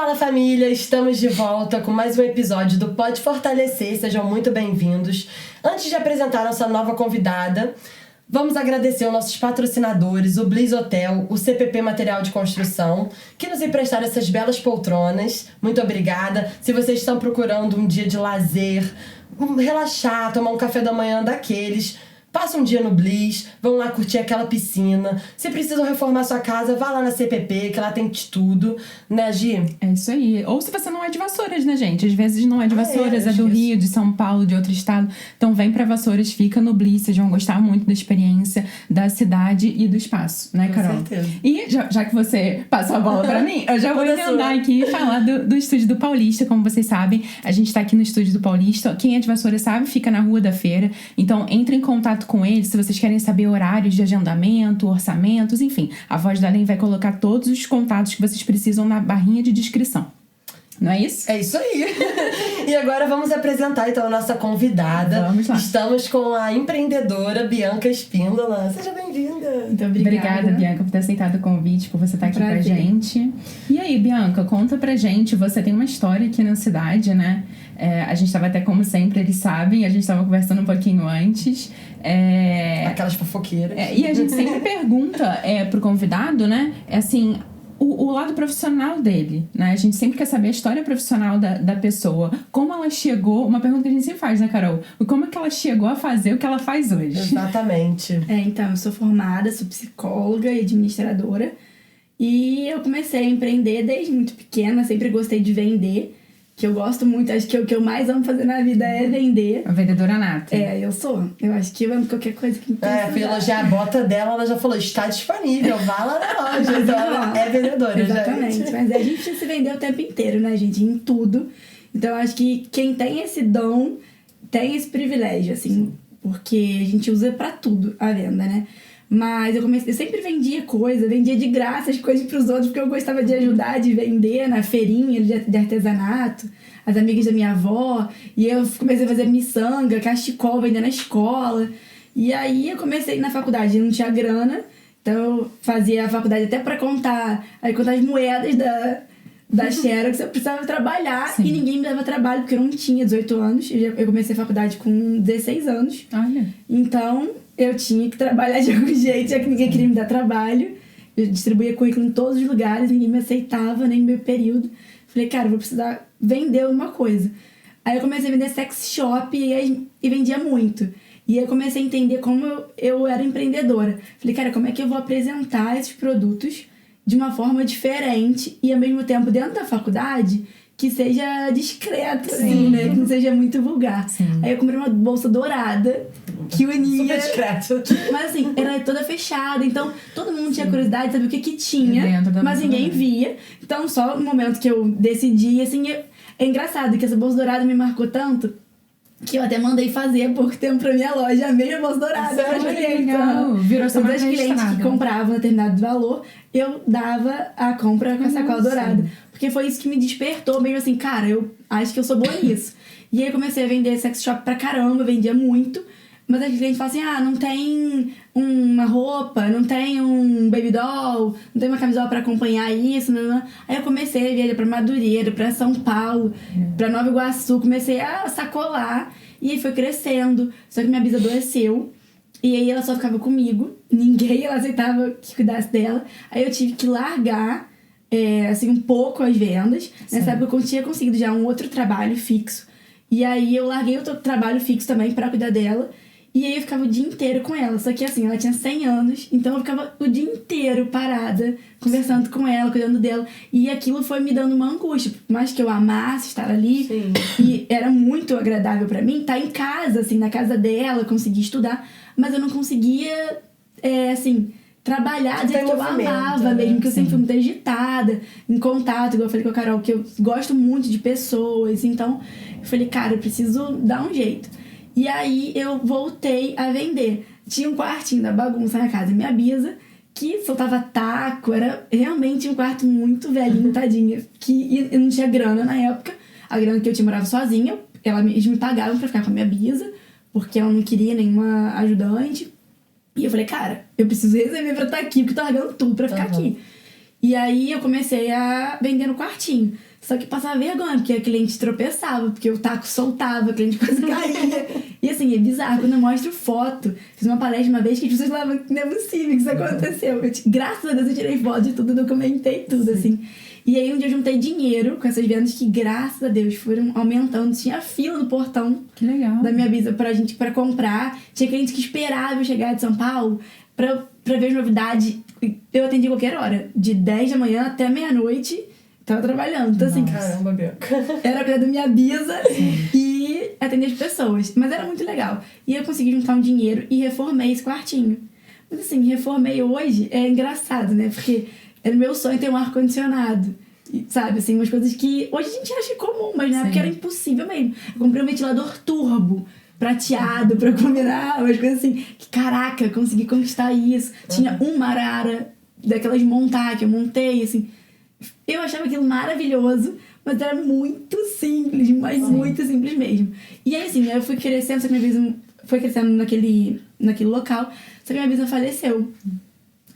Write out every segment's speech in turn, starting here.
Fala família, estamos de volta com mais um episódio do Pode Fortalecer, sejam muito bem-vindos. Antes de apresentar nossa nova convidada, vamos agradecer aos nossos patrocinadores, o Bliss Hotel, o CPP Material de Construção, que nos emprestaram essas belas poltronas. Muito obrigada. Se vocês estão procurando um dia de lazer, relaxar, tomar um café da manhã daqueles, passa um dia no Bliss, vão lá curtir aquela piscina. Se precisam reformar sua casa, vá lá na CPP, que lá tem de tudo, né, Gi? É isso aí. Ou se você não é de Vassouras, né, gente? Às vezes não é de Vassouras, é do Rio, de São Paulo, de outro estado. Então vem pra Vassouras, fica no Bliss, vocês vão gostar muito da experiência, da cidade e do espaço, né, Carol? Com certeza. E já que você passou a bola pra mim, eu já vou emendar aqui e falar do estúdio do Paulista. Como vocês sabem, a gente tá aqui no estúdio do Paulista. Quem é de Vassouras sabe, fica na Rua da Feira. Então entre em contato com eles se vocês querem saber horários de agendamento, orçamentos, enfim. A Voz da Além vai colocar todos os contatos que vocês precisam na barrinha de descrição. Não é isso? É isso aí. E agora vamos apresentar então a nossa convidada. Vamos lá. Estamos com a empreendedora Bianca Espíndola. Seja bem-vinda. Muito obrigada, Bianca, por ter aceitado o convite, por você estar aqui com a gente. E aí, Bianca, conta pra gente. Você tem uma história aqui na cidade, né? A gente tava até, como sempre, eles sabem, a gente tava conversando um pouquinho antes. Aquelas fofoqueiras. E a gente sempre pergunta pro convidado, né? Assim, o lado profissional dele, né? A gente sempre quer saber a história profissional da pessoa. Como ela chegou... Uma pergunta que a gente sempre faz, né, Carol? Como é que ela chegou a fazer o que ela faz hoje? Exatamente. Então, eu sou formada, sou psicóloga e administradora. E eu comecei a empreender desde muito pequena. Sempre gostei de vender. Que eu gosto muito, acho que o que eu mais amo fazer na vida é vender. A vendedora nata. Eu sou. Eu acho que eu amo qualquer coisa que me Fui elogiar a bota dela, ela já falou, está disponível, vá lá na loja. Então ela é vendedora, exatamente. gente. Mas a gente precisa se vender o tempo inteiro, né, gente? Em tudo. Então eu acho que quem tem esse dom tem esse privilégio, assim. Porque a gente usa pra tudo a venda, né? Mas eu sempre vendia vendia de graça as coisas pros outros, porque eu gostava de ajudar, de vender na feirinha de artesanato, as amigas da minha avó. E eu comecei a fazer miçanga, cachecol, vender na escola. E aí eu comecei na faculdade, não tinha grana, então eu fazia a faculdade até pra contar as moedas da Xerox, eu precisava trabalhar. Sim. E ninguém me dava trabalho, porque eu não tinha 18 anos. Eu comecei a faculdade com 16 anos. Olha. Então eu tinha que trabalhar de algum jeito, já que ninguém queria me dar trabalho. Eu distribuía currículo em todos os lugares, ninguém me aceitava, nem no meu período. Falei, cara, eu vou precisar vender alguma coisa. Aí eu comecei a vender sex shop e vendia muito. E aí eu comecei a entender como eu era empreendedora. Falei, cara, como é que eu vou apresentar esses produtos de uma forma diferente e, ao mesmo tempo, dentro da faculdade, que seja discreto, assim, né? Que não seja muito vulgar. Sim. Aí eu comprei uma bolsa dourada que unia... Super discreto. Mas, assim, era toda fechada. Então, todo mundo tinha curiosidade de saber o que tinha, mas ninguém via. Então, só no momento que eu decidi, assim... É engraçado que essa bolsa dourada me marcou tanto que eu até mandei fazer há pouco tempo pra minha loja a mesma bolsa dourada. Legal. Virou sua marca clientes registrada. que compravam um determinado valor, eu dava a compra com a sacola dourada. Porque foi isso que me despertou, mesmo assim, cara, eu acho que eu sou boa nisso. E aí eu comecei a vender sex shop pra caramba, vendia muito. Mas as clientes falam assim, não tem uma roupa, não tem um baby doll, não tem uma camisola pra acompanhar isso, não. Aí eu comecei a viajar pra Madureira, pra São Paulo, pra Nova Iguaçu, comecei a sacolar e aí foi crescendo. Só que minha bisa adoeceu e aí ela só ficava comigo, ela aceitava que cuidasse dela. Aí eu tive que largar, assim, um pouco as vendas. Nessa época eu tinha conseguido já um outro trabalho fixo. E aí eu larguei outro trabalho fixo também pra cuidar dela. E aí eu ficava o dia inteiro com ela. Só que assim, ela tinha 100 anos. Então eu ficava o dia inteiro parada, conversando com ela, cuidando dela. E aquilo foi me dando uma angústia. Por mais que eu amasse estar ali. Sim. E era muito agradável pra mim estar em casa, assim, na casa dela, conseguir estudar. Mas eu não conseguia, assim... trabalhar do jeito que eu amava, né? Mesmo que eu sempre fui muito agitada, em contato, igual eu falei com a Carol, que eu gosto muito de pessoas. Então, eu falei, cara, eu preciso dar um jeito. E aí, eu voltei a vender. Tinha um quartinho da bagunça na casa da minha bisa, que soltava taco, era realmente um quarto muito velhinho, tadinha. Que eu não tinha grana na época. A grana que eu tinha, morava sozinha. Eles me pagavam pra ficar com a minha bisa, porque ela não queria nenhuma ajudante. E eu falei, cara, eu preciso receber pra estar aqui, porque eu tô largando tudo pra ficar aqui. E aí eu comecei a vender no quartinho. Só que passava vergonha, porque a cliente tropeçava, porque o taco soltava, a cliente quase caía. E assim, é bizarro. Quando eu mostro foto, fiz uma palestra uma vez que as pessoas falavam que não é possível que isso aconteceu. Graças a Deus eu tirei foto de tudo, documentei tudo, assim. E aí um dia eu juntei dinheiro com essas vendas que, graças a Deus, foram aumentando. Tinha fila no portão Que legal. da minha bisa pra comprar. Tinha cliente que esperava eu chegar de São Paulo pra ver as novidades. Eu atendi qualquer hora, de 10 da manhã até meia-noite. Tava trabalhando. Então, assim, Caramba, Bianca. era a coisa da minha bisa e atender as pessoas. Mas era muito legal. E eu consegui juntar um dinheiro e reformei esse quartinho. Mas assim, reformei hoje é engraçado, né? Porque era meu sonho ter um ar-condicionado. E, sabe, assim, umas coisas que hoje a gente acha comum, mas na época era impossível mesmo. Eu comprei um ventilador turbo, prateado, pra combinar, umas coisas assim. Que, caraca, consegui conquistar isso. Tinha uma arara daquelas montar que eu montei, assim. Eu achava aquilo maravilhoso, mas era muito simples, mas muito simples mesmo. E aí, assim, eu fui crescendo, só que minha bisa foi crescendo naquele local, só que minha bisa faleceu.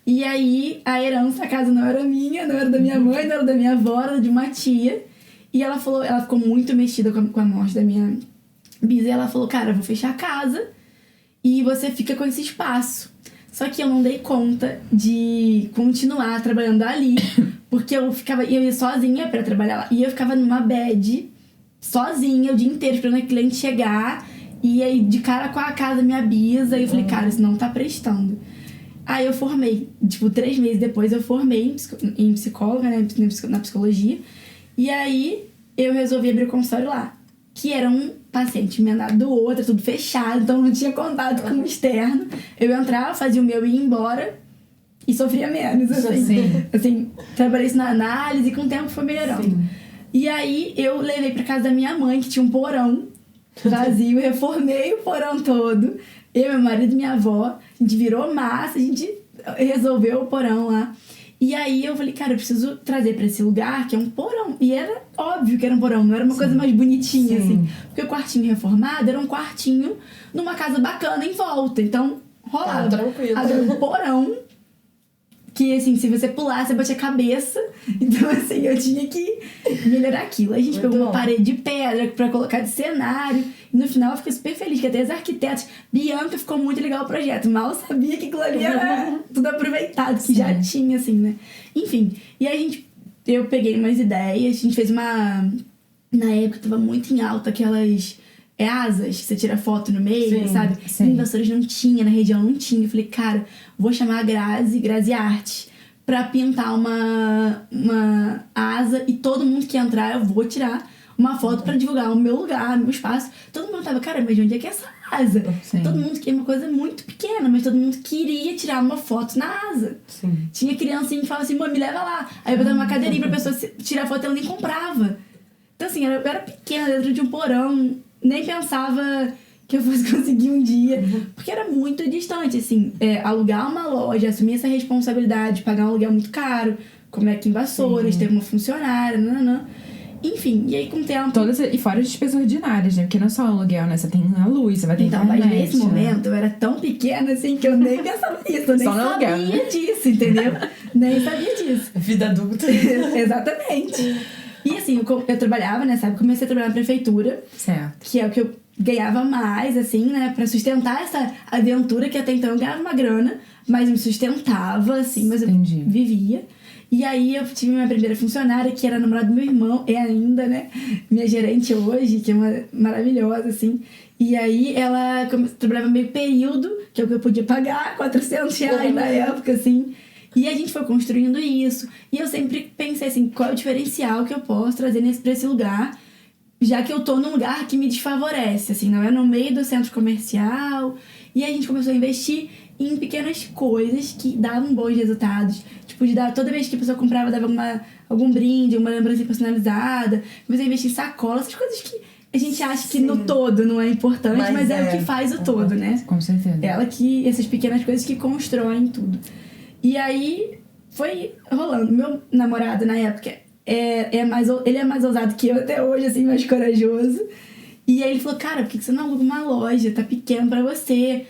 E aí, a herança, a casa não era minha, não era da minha mãe, não era da minha avó, era de uma tia. E ela falou, ela ficou muito mexida com a morte da minha bisa. E ela falou, cara, eu vou fechar a casa e você fica com esse espaço. Só que eu não dei conta de continuar trabalhando ali, porque eu ia sozinha pra trabalhar lá. E eu ficava numa bad, sozinha, o dia inteiro, esperando a cliente chegar. E aí, de cara com a casa da minha bisa, e eu falei, cara, isso não tá prestando. Aí eu formei, tipo, 3 meses depois eu formei em psicóloga, né, na psicologia. E aí eu resolvi abrir o consultório lá, que era um paciente emendado do outro, tudo fechado, então não tinha contato com o externo. Eu entrava, fazia o meu e ia embora e sofria menos, assim. Assim, trabalhei isso na análise e com o tempo foi melhorando. Sim. E aí eu levei pra casa da minha mãe, que tinha um porão vazio, reformei o porão todo. Eu, meu marido e minha avó, a gente virou massa, a gente resolveu o porão lá. E aí eu falei, cara, eu preciso trazer pra esse lugar, que é um porão. E era óbvio que era um porão, não era uma coisa mais bonitinha, assim. Porque o quartinho reformado era um quartinho numa casa bacana em volta. Então, rolava. Tranquilo. Agora, um porão que, assim, se você pulasse, você batia a cabeça. Então, assim, eu tinha que melhorar aquilo. Aí a gente pegou uma parede de pedra pra colocar de cenário. E no final eu fiquei super feliz, que até os arquitetos... Bianca, ficou muito legal o projeto. Mal sabia que aquilo ali era tudo aproveitado, que já tinha, assim, né? Enfim, e aí eu peguei umas ideias, a gente fez uma... Na época tava muito em alta aquelas... asas, que você tira foto no meio, sabe? Em Vassouras não tinha, na região não tinha. Eu falei, cara, vou chamar a Grazi Arte, pra pintar uma asa e todo mundo que entrar eu vou tirar uma foto pra divulgar o meu lugar, o meu espaço. Todo mundo tava, cara, mas de onde é que é essa asa? Todo mundo queria uma coisa muito pequena, mas todo mundo queria tirar uma foto na asa. Tinha criancinha que falava assim, mãe, me leva lá. Aí eu botava uma cadeirinha pra pessoa tirar foto e ela nem comprava. Então assim, eu era pequena, dentro de um porão, nem pensava que eu fosse conseguir um dia, porque era muito distante, assim, alugar uma loja, assumir essa responsabilidade, pagar um aluguel muito caro, como é aqui em Vassouras, ter uma funcionária, nananã. Enfim, e aí com o tempo... E fora as despesas ordinárias, né? Porque não é só o aluguel, né? Você tem a luz, você vai ter internet. Mas nesse momento eu era tão pequena, assim, que eu nem pensava nisso. Eu nem sabia disso, entendeu? Nem sabia disso. Vida adulta. Exatamente. E assim, eu trabalhava, né, sabe? Comecei a trabalhar na prefeitura. Certo. Que é o que eu ganhava mais, assim, né? Pra sustentar essa aventura, que até então eu ganhava uma grana, mas me sustentava, assim, mas eu vivia. E aí eu tive minha primeira funcionária, que era namorada do meu irmão, é ainda, né? Minha gerente hoje, que é maravilhosa, assim. E aí ela trabalhava meio período, que é o que eu podia pagar, R$400 na época, assim. E a gente foi construindo isso. E eu sempre pensei assim, qual é o diferencial que eu posso trazer pra esse lugar, já que eu tô num lugar que me desfavorece, assim, não é no meio do centro comercial. E a gente começou a investir em pequenas coisas que davam bons resultados. Tipo, de dar, toda vez que a pessoa comprava, dava algum brinde, uma lembrança personalizada. Comecei a investir em sacolas, essas coisas que a gente acha que no todo não é importante, mas é o que faz o todo, né? Com certeza. Essas pequenas coisas que constroem tudo. E aí, foi rolando. Meu namorado, na época, ele é mais ousado que eu até hoje, assim, mais corajoso. E aí ele falou, cara, por que você não aluga uma loja? Tá pequeno pra você.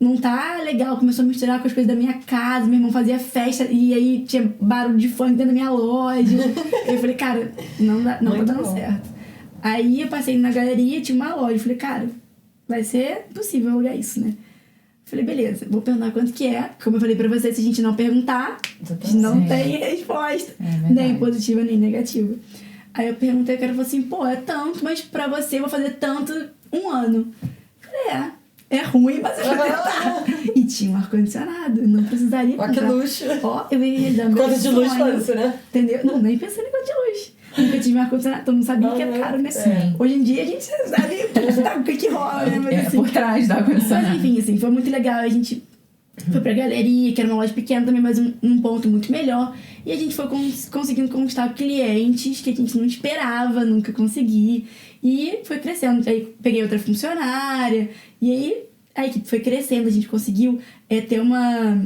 não tá legal. Começou a misturar com as coisas da minha casa, meu irmão fazia festa e aí tinha barulho de funk dentro da minha loja. Eu falei, cara, não tá dando certo. Aí eu passei na galeria, tinha uma loja. Eu falei, cara, vai ser impossível alugar isso, né? Falei, beleza, vou perguntar quanto que é. Como eu falei pra você, se a gente não perguntar, a gente não tem resposta. Nem positiva, nem negativa. Aí eu perguntei, o cara falou assim, pô, é tanto, mas pra você eu vou fazer tanto 1 ano. Falei, é ruim, mas eu vou tentar. E tinha um ar-condicionado, não precisaria comprar. Ó, que luxo. Ó, eu ia dar meu Quanto de luxo sonho, foi isso, né? Entendeu? Não, nem pensei em quanto de luxo. Nunca tive um ar-condicionado, todo mundo sabia que era caro, né? Hoje em dia a gente sabe o que rola, né? Mas, assim, por trás do ar-condicionado. Mas enfim, assim, foi muito legal. A gente foi pra galeria, que era uma loja pequena também, mas um ponto muito melhor. E a gente foi conseguindo conquistar clientes que a gente não esperava, nunca consegui. E foi crescendo. Aí peguei outra funcionária. E aí a equipe foi crescendo. A gente conseguiu ter uma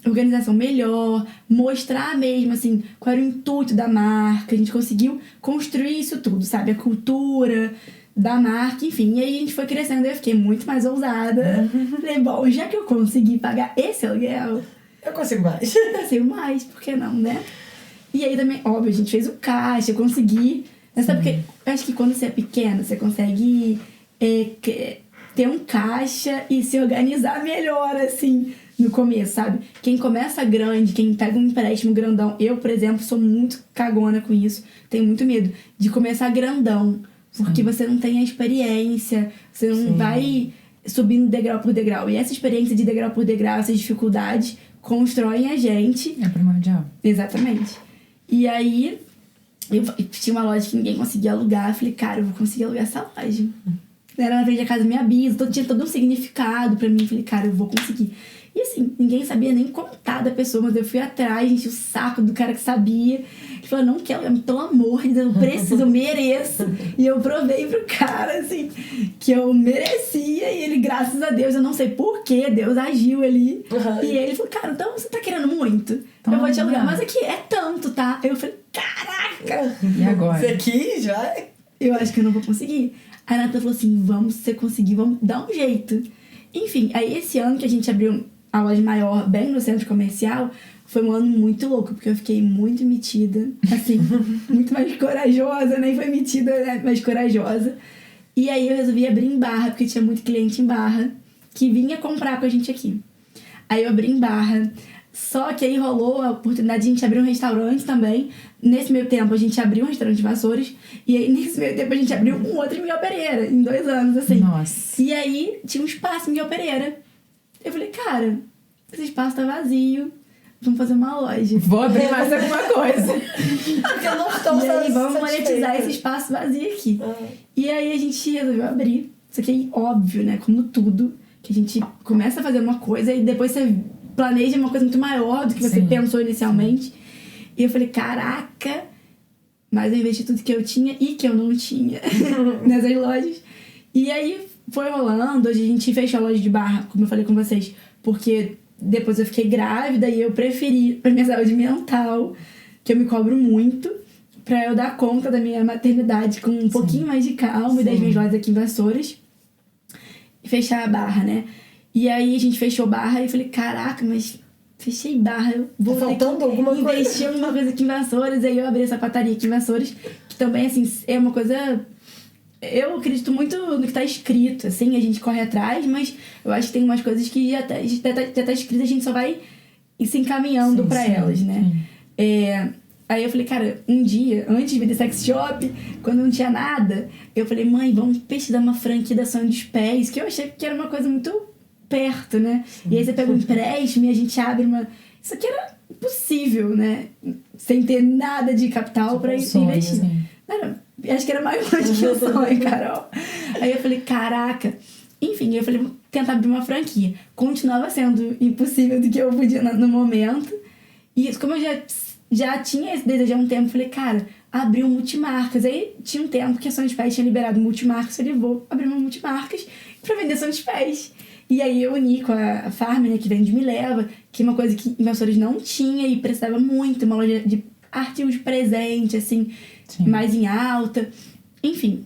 organização melhor, mostrar mesmo, assim, qual era o intuito da marca. A gente conseguiu construir isso tudo, sabe? A cultura da marca, enfim. E aí a gente foi crescendo e eu fiquei muito mais ousada. Falei, bom, já que eu consegui pagar esse aluguel, eu consigo mais. Eu consigo mais, por que não, né? E aí também, óbvio, a gente fez o caixa, eu consegui. Mas sabe porque eu acho que quando você é pequeno, você consegue ter um caixa e se organizar melhor, assim, no começo, sabe? Quem começa grande, quem pega um empréstimo grandão, eu, por exemplo, sou muito cagona com isso, tenho muito medo de começar grandão, porque você não tem a experiência, você não vai subindo degrau por degrau. E essa experiência de degrau por degrau, essas dificuldades, constroem a gente. É primordial. Exatamente. E aí, eu tinha uma loja que ninguém conseguia alugar, eu falei, cara, eu vou conseguir alugar essa loja. Era na frente da casa da minha bisa, tinha todo um significado pra mim, eu falei, cara, eu vou conseguir. E assim, ninguém sabia nem contar da pessoa, mas eu fui atrás, enchi o saco do cara que sabia. Ele falou, não quero, pelo amor de Deus, eu preciso, eu mereço. E eu provei pro cara, assim, que eu merecia. E ele, graças a Deus, eu não sei por que Deus agiu ali. E ele falou, cara, então você tá querendo muito? Eu vou te alugar, mas aqui é tanto, tá? Eu falei, caraca! E agora? Você aqui já... Eu acho que eu não vou conseguir. Aí a Nata falou assim, vamos, se você conseguir, vamos dar um jeito. Enfim, aí esse ano que a gente abriu a loja maior bem no centro comercial, foi um ano muito louco, porque eu fiquei muito metida, assim, muito mais corajosa, nem foi metida, né, mas corajosa. E aí eu resolvi abrir em Barra, porque tinha muito cliente em Barra que vinha comprar com a gente aqui. Aí eu abri em Barra, só que aí rolou a oportunidade de a gente abrir um restaurante também. Nesse meio tempo a gente abriu um restaurante de Vassouras, e aí nesse meio tempo a gente abriu um outro em Miguel Pereira, em 2 anos, assim. Nossa. E aí tinha um espaço em Miguel Pereira. Eu falei, cara, esse espaço tá vazio, vamos fazer uma loja. Vou abrir mais alguma coisa. Porque eu não estou E aí, vamos satisfeita. monetizar esse espaço vazio aqui. E aí a gente resolveu abrir. Isso aqui é óbvio, né? Como tudo, que a gente começa a fazer uma coisa e depois você planeja uma coisa muito maior do que você pensou inicialmente. E eu falei, caraca, mas eu investi tudo que eu tinha e que eu não tinha nessas lojas. E aí foi rolando, hoje a gente fechou a loja de Barra, como eu falei com vocês, porque depois eu fiquei grávida e eu preferi, pra minha saúde mental, que eu me cobro muito, pra eu dar conta da minha maternidade com um pouquinho mais de calma e das minhas lojas aqui em Vassouras, e fechar a Barra, né? E aí a gente fechou Barra e eu falei, caraca, mas fechei Barra, eu vou tá faltando alguma coisa. investir alguma coisa aqui em Vassouras. Aí eu abri essa pataria aqui em Vassouras, que também, assim, é uma coisa... Eu acredito muito no que tá escrito, assim, a gente corre atrás, mas eu acho que tem umas coisas que já tá escrito, a gente só vai se encaminhando pra elas, né? Aí eu falei, cara, um dia, antes de vender sex shop, quando não tinha nada, eu falei, mãe, vamos pesquisar uma franquia da Sonho dos Pés, que eu achei que era uma coisa muito perto, né? E aí você pega um empréstimo e a gente abre uma... Isso aqui era possível, né? Sem ter nada de capital pra investir. Acho que era mais longe que o sonho, Carol. Aí eu falei, caraca. Enfim, eu falei, vou tentar abrir uma franquia. Continuava sendo impossível do que eu podia no momento. E como eu já tinha esse desejo há um tempo, eu falei, cara, abrir um multimarcas. Aí tinha um tempo que a Sonho dos Pés tinha liberado multimarcas. Eu falei, vou abrir uma multimarcas pra vender Sonho dos Pés. E aí eu uni com a Farm, né, que vende Me Leva, que é uma coisa que investidores não tinha e precisava muito, uma loja de artigos de presente, assim, mais em alta. Enfim,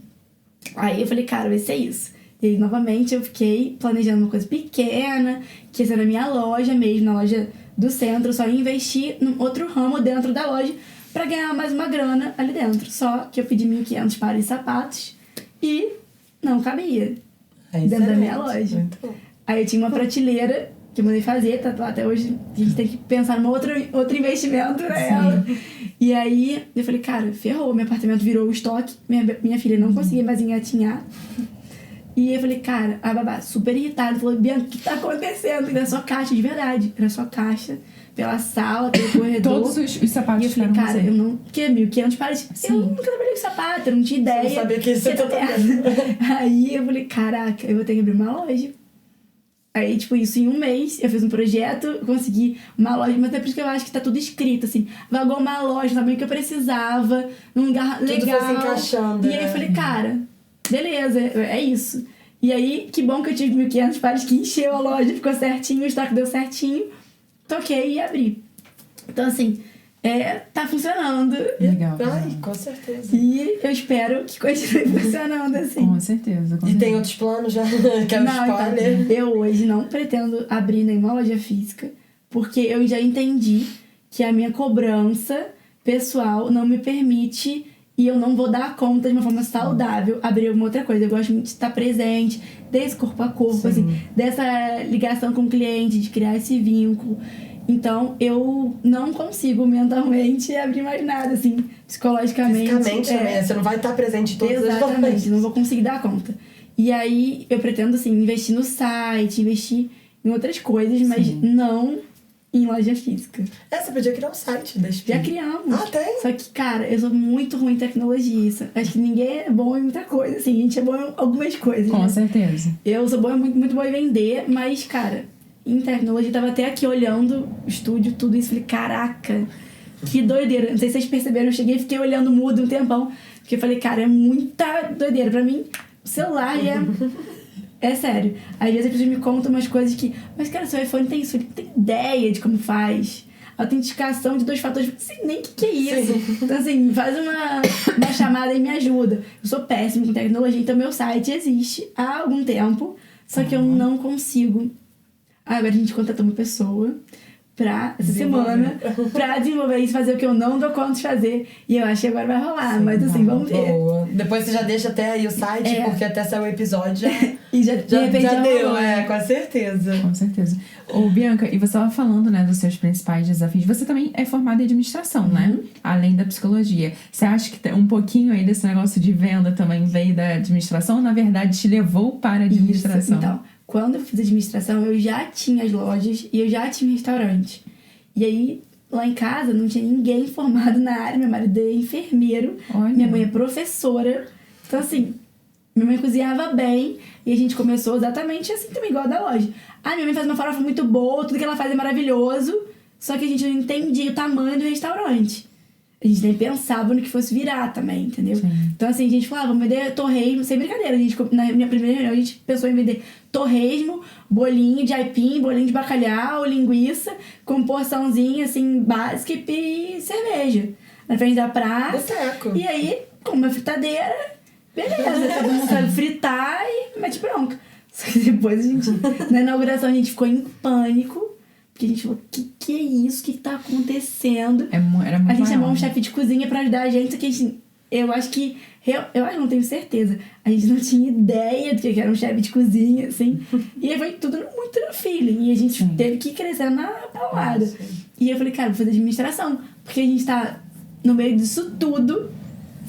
aí eu falei, cara, vai ser isso. E aí, novamente, eu fiquei planejando uma coisa pequena, que ia ser na minha loja mesmo, na loja do centro. Eu só ia investir num outro ramo dentro da loja pra ganhar mais uma grana ali dentro. Só que eu pedi 1.500 pares de sapatos e não cabia dentro da minha loja. Muito bom. Aí eu tinha uma prateleira que eu mandei fazer, tá lá até hoje. A gente tem que pensar num outro investimento pra ela. E aí eu falei, cara, ferrou. Meu apartamento virou o estoque. Minha filha não conseguia mais engatinhar. E eu falei, cara, a babá super irritada. Falou, Bianca, o que tá acontecendo? Era só caixa, de verdade. Era só caixa pela sala, pelo corredor. Todos os sapatos. E eu falei, cara, eu não... Porque 1.500 pares... Sim. Eu nunca trabalhei com sapato, eu não tinha ideia. Você não sabia que isso ia ter. Aí eu falei, caraca, eu vou ter que abrir uma loja. Aí, tipo, isso em um mês, eu fiz um projeto, consegui uma loja, mas é por isso que eu acho que tá tudo escrito, assim. Vagou uma loja, também que eu precisava, num lugar Tudo legal. foi se encaixando, E aí né? eu falei, cara, beleza, é isso. E aí, que bom que eu tive 1.500 pares, que encheu a loja, ficou certinho, o estoque deu certinho. Toquei e abri. Então, assim, tá funcionando. Legal. Ai, com certeza. E eu espero que continue funcionando, assim. Com certeza. E tem outros planos já? Quero spoiler. Então, eu hoje não pretendo abrir nenhuma loja física, porque eu já entendi que a minha cobrança pessoal não me permite e eu não vou dar conta de uma forma saudável abrir alguma outra coisa. Eu gosto muito de estar presente, desse corpo a corpo, assim, dessa ligação com o cliente, de criar esse vínculo. Então, eu não consigo mentalmente abrir mais nada, assim, psicologicamente. Fisicamente também, você não vai estar presente em todas as Exatamente, noites. não vou conseguir dar conta. E aí, eu pretendo, assim, investir no site, investir em outras coisas, mas não em loja física. Você podia criar um site da Espí. Já criamos. Ah, tem? Só que, cara, eu sou muito ruim em tecnologia. Acho que ninguém é bom em muita coisa, assim. A gente é bom em algumas coisas, Com né? certeza. Eu sou boa, muito boa em vender, mas, cara, em tecnologia, eu tava até aqui olhando o estúdio, tudo isso. Falei, caraca, que doideira. Não sei se vocês perceberam, eu cheguei e fiquei olhando mudo um tempão. Porque eu falei, cara, é muita doideira. Pra mim, o celular é sério. Às vezes as pessoas me contam umas coisas que... Mas, cara, seu iPhone tem isso. Ele tem ideia de como faz. Autenticação de 2 fatores. Não sei nem o que é isso. Sim. Então, assim, faz uma chamada e me ajuda. Eu sou péssimo com tecnologia, então meu site existe há algum tempo. Só que eu não consigo. Agora a gente contratou uma pessoa essa semana pra desenvolver isso, fazer o que eu não dou conta de fazer. E eu acho que agora vai rolar, mas assim, vamos ver. Boa. Depois você já deixa até aí o site, porque até sair o episódio E já de repente já deu, rolou. com certeza. Com certeza. Ô, Bianca, e você estava falando, né, dos seus principais desafios. Você também é formada em administração, né? Além da psicologia. Você acha que um pouquinho aí desse negócio de venda também veio da administração ou, na verdade, te levou para a administração? Isso. Então, quando eu fiz administração, eu já tinha as lojas e eu já tinha restaurante. E aí, lá em casa, não tinha ninguém formado na área. Meu marido é enfermeiro, Olha. minha mãe é professora. Então, assim, minha mãe cozinhava bem e a gente começou exatamente assim também, igual a da loja. Minha mãe faz uma farofa muito boa, tudo que ela faz é maravilhoso, só que a gente não entendia o tamanho do restaurante. A gente nem pensava no que fosse virar também, entendeu? Sim. Então, assim, a gente falava, vamos vender torresmo, sem brincadeira. Na minha primeira reunião, a gente pensou em vender torresmo, bolinho de aipim, bolinho de bacalhau, linguiça, com porçãozinha, assim, básica e cerveja. Na frente da praça. Boteco. E aí, com uma fritadeira, beleza. Todo mundo sabe fritar e mete bronca. Só que depois a gente, na inauguração, a gente ficou em pânico. Porque a gente falou, que é isso? O que tá acontecendo? Era muito A gente chamou maior, um chefe de cozinha pra ajudar a gente, só que a gente, eu acho que, não tenho certeza, a gente não tinha ideia do que era um chefe de cozinha, assim. E aí foi tudo muito no feeling. E a gente teve que ir crescendo na paulada. E eu falei, cara, vou fazer administração. Porque a gente tá no meio disso tudo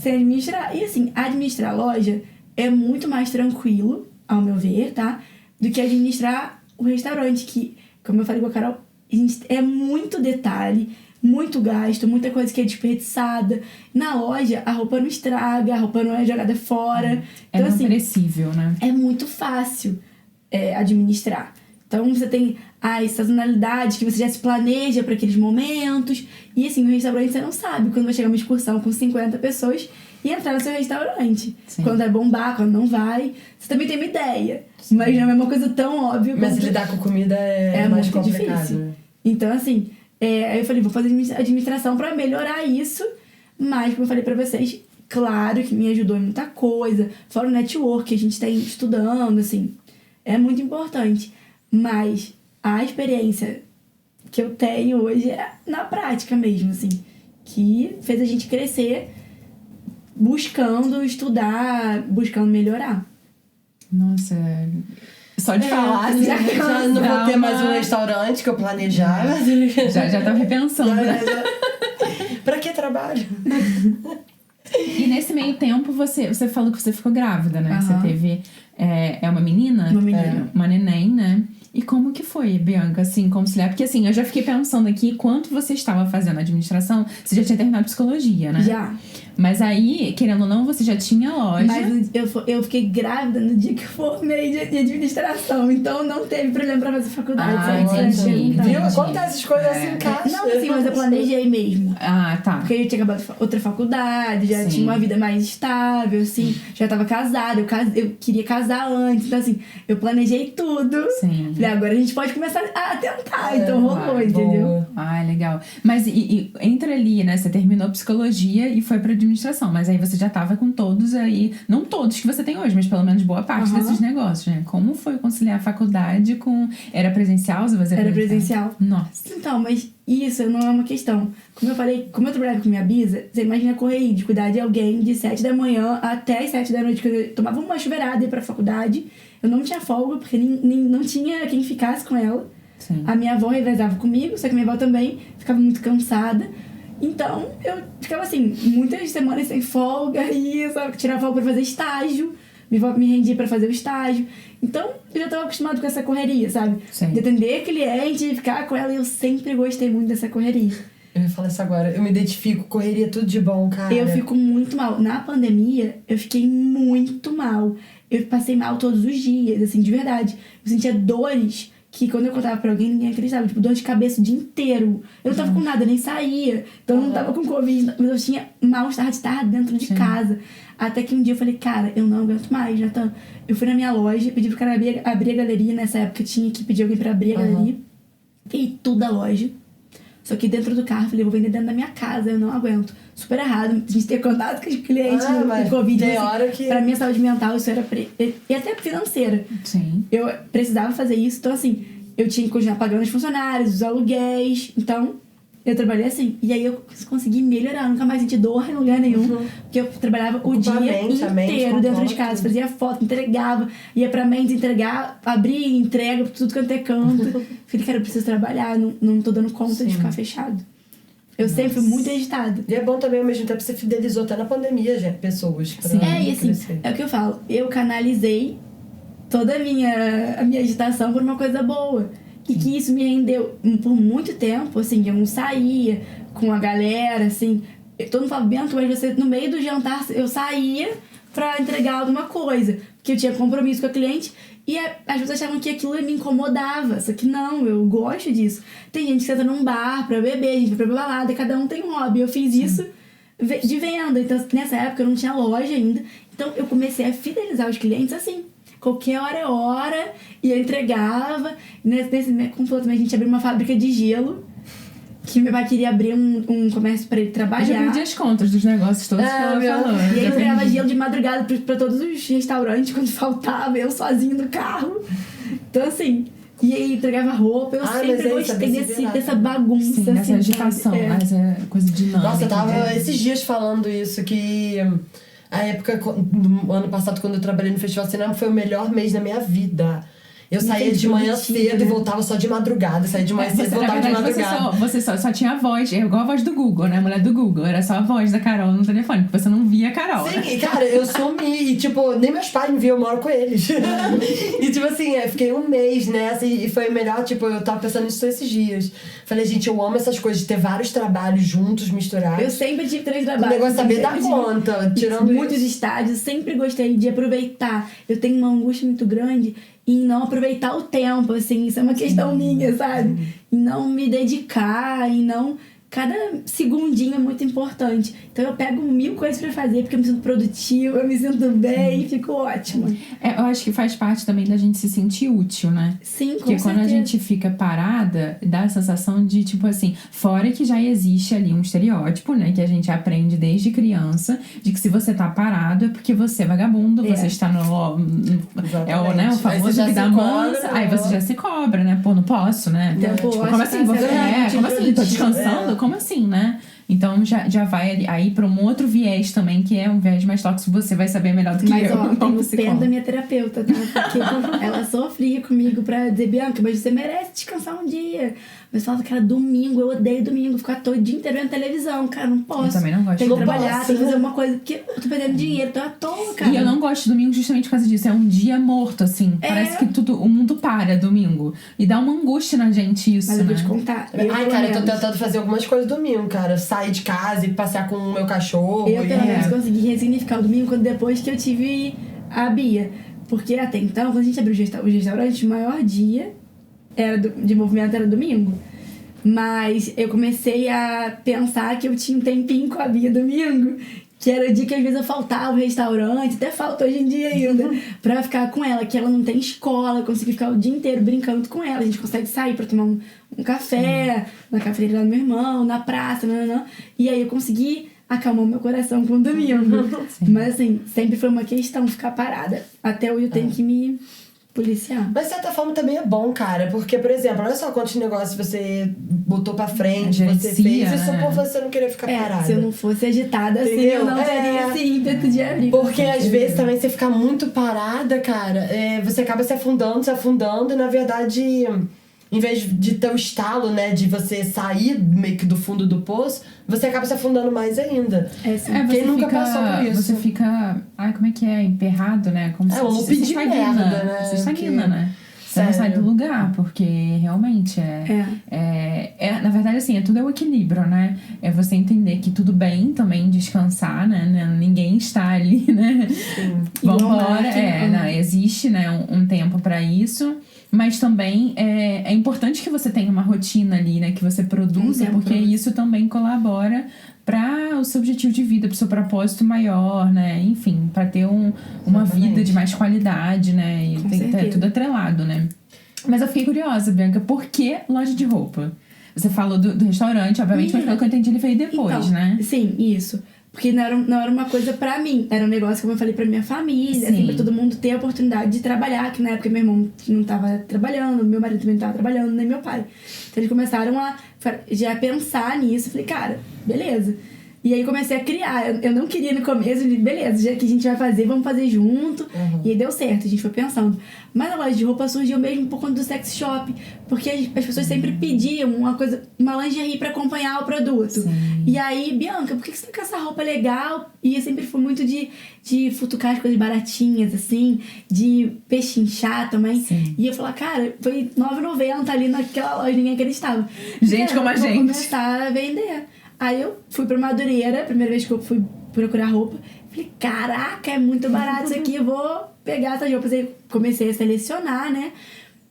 sem administrar. E assim, administrar loja é muito mais tranquilo, ao meu ver, tá? Do que administrar o restaurante, que, como eu falei com a Carol, é muito detalhe, muito gasto, muita coisa que é desperdiçada. Na loja, a roupa não estraga, a roupa não é jogada fora. É Então, não assim, perecível, né? é muito fácil administrar. Então, você tem a sazonalidade, que você já se planeja para aqueles momentos. E, assim, no restaurante você não sabe quando vai chegar uma excursão com 50 pessoas e entrar no seu restaurante. Sim. Quando vai bombar, quando não vai. Você também tem uma ideia. Mas não é uma coisa tão óbvia. Mas quanto... lidar com comida é mais muito complicado. difícil. Então, assim, aí eu falei, vou fazer administração pra melhorar isso. Mas, como eu falei pra vocês, claro que me ajudou em muita coisa. Fora o network que a gente tem estudando, assim, é muito importante. Mas a experiência que eu tenho hoje é na prática mesmo, assim, que fez a gente crescer buscando estudar, buscando melhorar. Nossa, só de falar, assim, já não vou ter mais um restaurante que eu planejava. Já tava repensando, né? Pra que trabalho? E nesse meio tempo, você falou que você ficou grávida, né? Você teve... É uma menina? Uma menina. Uma neném, né? E como que foi, Bianca, assim, conciliar? Porque, assim, eu já fiquei pensando aqui, quanto você estava fazendo administração, você já tinha terminado psicologia, né? Já. Mas aí, querendo ou não, você já tinha loja. Mas eu fiquei grávida no dia que eu formei de administração. Então não teve problema pra fazer faculdade. Entendi. Viu? Acontece essas coisas assim em casa. Não, assim, mas eu planejei mesmo. Ah, tá. Porque eu tinha acabado outra faculdade, já tinha uma vida mais estável, assim. Já tava casada, eu queria casar antes. Então, assim, eu planejei tudo. Sim. Falei, agora a gente pode começar a tentar. Então rolou, entendeu? Ah, legal. Mas e entre ali, né? Você terminou psicologia e foi pra administração. Mas aí você já tava com todos aí... Não todos que você tem hoje, mas pelo menos boa parte desses negócios, né? Como foi conciliar a faculdade com... Era presencial? Você fazia Era presencial. Nossa. Então, mas isso não é uma questão. Como eu falei, como eu trabalhava com minha bisa, você imagina correr de cuidar de alguém de 7 da manhã até as 7 da noite, que eu tomava uma chuveirada e ia pra faculdade. Eu não tinha folga, porque não tinha quem ficasse com ela. Sim. A minha avó revezava comigo, só que minha avó também ficava muito cansada. Então, eu ficava assim, muitas semanas sem folga e sabe, tirar folga pra fazer estágio. Me rendia pra fazer o estágio. Então, eu já tava acostumado com essa correria, sabe? Sim. De atender cliente, ficar com ela. E eu sempre gostei muito dessa correria. Eu ia falar isso agora. Eu me identifico, correria tudo de bom, cara. Eu fico muito mal. Na pandemia, eu fiquei muito mal. Eu passei mal todos os dias, assim, de verdade. Eu sentia dores que quando eu contava pra alguém, ninguém acreditava. Tipo, dor de cabeça o dia inteiro. Eu não tava com nada, nem saía. Então eu não tava com Covid, mas eu tinha mal-estar de estar dentro de casa. Até que um dia eu falei, cara, eu não aguento mais, Natan. Eu fui na minha loja, pedi pro cara abrir a galeria. Nessa época eu tinha que pedir alguém pra abrir a galeria. Fiquei tudo da loja. Só que dentro do carro, eu falei, vou vender dentro da minha casa, eu não aguento. Super errado, a gente ter contato com os clientes no Covid. Tem assim, hora que... Pra minha saúde mental, isso era... E até financeira. Sim. Eu precisava fazer isso, então assim, eu tinha que continuar pagando os funcionários, os aluguéis. Então, eu trabalhei assim. E aí eu consegui melhorar, nunca mais senti dor em lugar nenhum. Porque eu trabalhava o dia inteiro dentro de casa, fazia foto, entregava, ia pra Mendes entregar, abria, entrega, tudo quanto é canto. Falei, cara, eu preciso trabalhar, não tô dando conta de ficar fechado. Eu sempre fui muito agitada. E é bom também, ao mesmo tempo, você fidelizou até na pandemia, já, pessoas. Pra e assim, crescer. é o que eu falo, eu canalizei toda a minha agitação por uma coisa boa. E que isso me rendeu por muito tempo, assim, eu não saía com a galera, assim. Todo mundo fala, Bianca, mas você, no meio do jantar, eu saía pra entregar alguma coisa. Porque eu tinha compromisso com a cliente e as pessoas achavam que aquilo me incomodava. Só que não, eu gosto disso. Tem gente que senta num bar pra beber, gente vai pra balada, cada um tem um hobby. Eu fiz isso de venda. Então, nessa época, eu não tinha loja ainda. Então, eu comecei a fidelizar os clientes assim. Qualquer hora é hora, e eu entregava. Como falou também, a gente abriu uma fábrica de gelo, que meu pai queria abrir um comércio pra ele trabalhar. Eu já perdi as contas dos negócios todos que ela falou. E aí eu entregava gelo de madrugada pra todos os restaurantes, quando faltava, eu sozinho no carro. Então, assim... E aí entregava roupa, eu sempre gostei dessa bagunça. Sim, dessa agitação, essa coisa dinâmica. Nossa, eu tava esses dias falando isso, que... A época, do ano passado, quando eu trabalhei no Festival de Cinema, foi o melhor mês da minha vida. Eu saía de manhã cedo e voltava só de madrugada. Saía de manhã cedo e voltava de madrugada. Você só tinha a voz, é igual a voz do Google, né? A mulher do Google. Era só a voz da Carol no telefone, porque você não via a Carol. Sim, e cara, eu sumi. E tipo, nem meus pais me viam, eu moro com eles. E tipo assim, eu fiquei um mês nessa e foi melhor, tipo, eu tava pensando nisso esses dias. Falei, gente, eu amo essas coisas de ter vários trabalhos juntos, misturados. Eu sempre tive 3 trabalhos. O negócio é saber dar conta, tirando muitos estágios, sempre gostei de aproveitar. Eu tenho uma angústia muito grande em não aproveitar o tempo, assim, isso é uma questão minha, sabe? Em não me dedicar, em não cada segundinho é muito importante. Então eu pego 1000 coisas pra fazer, porque eu me sinto produtiva, eu me sinto bem, fico ótima. Eu acho que faz parte também da gente se sentir útil, né? Sim, com Porque quando a certeza. gente fica parada, dá a sensação de, tipo assim, fora que já existe ali um estereótipo, né? Que a gente aprende desde criança, de que se você tá parado é porque você é vagabundo, você está no né, o famoso que dá mansa. Aí você já se cobra, né? Pô, não posso, né? Então, Tipo, como assim? Como assim? Tô descansando? Como assim, né? Então já vai aí pra um outro viés também, que é um viés mais tóxico, você vai saber melhor do que Mas, eu. ó, como tenho pena da minha terapeuta, tá? Porque ela sofria comigo pra dizer, Bianca, mas você merece descansar um dia. Mas falava que era domingo, eu odeio domingo, ficar todo dia inteiro vendo televisão, cara, não posso. Eu também não gosto. Tenho que Não trabalhar, posso. tenho que fazer uma coisa, porque eu tô perdendo dinheiro, tô à toa, cara. E eu não gosto de domingo justamente por causa disso. É um dia morto, assim. Parece que o mundo para domingo. E dá uma angústia na gente isso, Mas eu né? vou te contar. Ai, cara, eu tô tentando fazer algumas coisas domingo, cara. Sair de casa e passear com o meu cachorro. Eu, pelo menos, consegui ressignificar o domingo depois que eu tive a Bia. Porque até então, quando a gente abriu os restaurantes, o maior dia de movimento era domingo. Mas eu comecei a pensar que eu tinha um tempinho com a Bia domingo, que era o dia que às vezes eu faltava o restaurante, até falta hoje em dia ainda, pra ficar com ela, que ela não tem escola, eu consegui ficar o dia inteiro brincando com ela. A gente consegue sair pra tomar um café, na cafeteria do meu irmão, na praça, e aí eu consegui acalmar o meu coração com o domingo. Mas assim, sempre foi uma questão ficar parada. Até hoje eu tenho que me policiar. Mas de certa forma também é bom, cara. Porque, por exemplo, olha só quantos negócios você botou pra frente, você fez. Isso por você não querer ficar parada. Se eu não fosse agitada assim, Entendeu? eu não teria esse ímpeto de abrir. Porque às vezes também você ficar muito parada, cara, você acaba se afundando, e na verdade, em vez de ter o estalo, né, de você sair meio que do fundo do poço, você acaba se afundando mais ainda. Quem nunca passou por isso? Você fica... Ai, como é que é? Emperrado, né? Como se um loop de merda, né? Você estagna, né? Você não sai do lugar, porque realmente na verdade, assim, tudo é o equilíbrio, né? É você entender que tudo bem também descansar, né? Ninguém está ali, né? Vambora. Existe, né, um tempo pra isso. Mas também é importante que você tenha uma rotina ali, né? Que você produza, porque isso também colabora para o seu objetivo de vida, para o seu propósito maior, né? Enfim, para ter uma vida de mais qualidade, né? E tem tudo atrelado, né? Mas eu fiquei curiosa, Bianca, por que loja de roupa? Você falou do restaurante, obviamente, mas pelo que eu entendi, ele veio depois, então, né? Sim, isso. Porque não era uma coisa pra mim. Era um negócio, como eu falei, pra minha família. Assim, pra todo mundo ter a oportunidade de trabalhar. Que na época meu irmão não tava trabalhando, meu marido também não tava trabalhando, nem meu pai. Então eles começaram a já pensar nisso. Eu falei, cara, beleza. E aí comecei a criar. Eu não queria no começo, eu falei, beleza, já que a gente vai fazer, vamos fazer junto. E aí deu certo, a gente foi pensando. Mas a loja de roupa surgiu mesmo por conta do sex shop. Porque as pessoas sempre pediam uma lingerie pra acompanhar o produto. Sim. E aí, Bianca, por que você tá com essa roupa legal? E eu sempre fui muito de futucar as coisas baratinhas, assim, de pechinchar também. Sim. E eu falei, cara, foi R$9,90 ali naquela loja, ninguém acreditava. Gente como a vou gente. começar a vender. Aí eu fui pra Madureira, primeira vez que eu fui procurar roupa. Falei, caraca, é muito barato isso aqui, eu vou pegar essas roupas. Aí comecei a selecionar, né?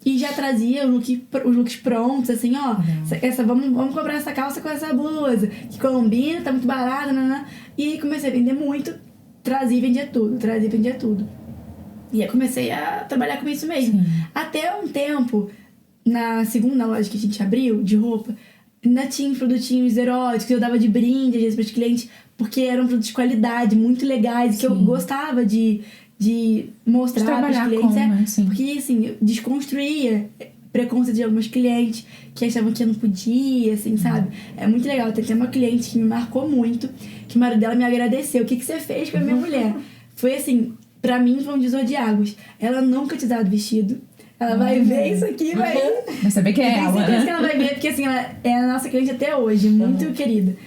E já trazia os looks prontos, assim, ó. Vamos comprar essa calça com essa blusa, que combina, tá muito barata, né? E aí comecei a vender muito, trazia e vendia tudo. E aí comecei a trabalhar com isso mesmo. Sim. Até um tempo, na segunda loja que a gente abriu, de roupa, ainda tinha produtinhos eróticos, eu dava de brinde às vezes para os clientes, porque eram produtos de qualidade, muito legais, que eu gostava de mostrar para os clientes. né? Porque, assim, eu desconstruía preconceito de alguns clientes que achavam que eu não podia, assim, sabe? É muito legal. Tem até uma cliente que me marcou muito, que o marido dela me agradeceu. O que você fez com a minha mulher? Foi assim, pra mim foi um divisor de águas. Ela nunca tinha dado vestido. Ela vai ver isso aqui, vai saber que é ela, certeza né? que ela vai ver, porque assim, ela é a nossa cliente até hoje, muito querida.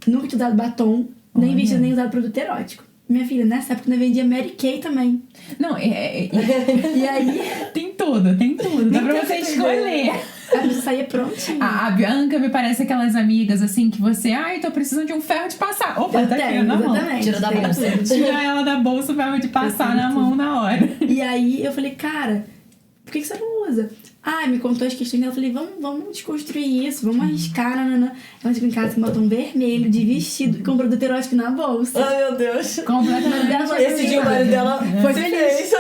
Nunca tinha dado batom, nem vestido, nem usado produto erótico. Minha filha, nessa época eu vendia Mary Kay também. Não, E aí... Tem tudo. Dá pra você escolher. A pessoa saía prontinha. A Bianca me parece aquelas amigas, assim, que você... Ai, tô precisando de um ferro de passar. Opa, tá aqui na mão. Tira da bolsa. Tira ela da bolsa, o ferro de passar na mão na hora. E aí eu falei, cara, por que você não usa? Me contou as questões dela. Eu falei, vamos desconstruir isso, vamos arriscar, nanana. Ela chegou em casa com batom vermelho, de vestido, com produto erótico na bolsa. Ai, meu Deus. Completamente. Esse dia o marido dela Foi feliz.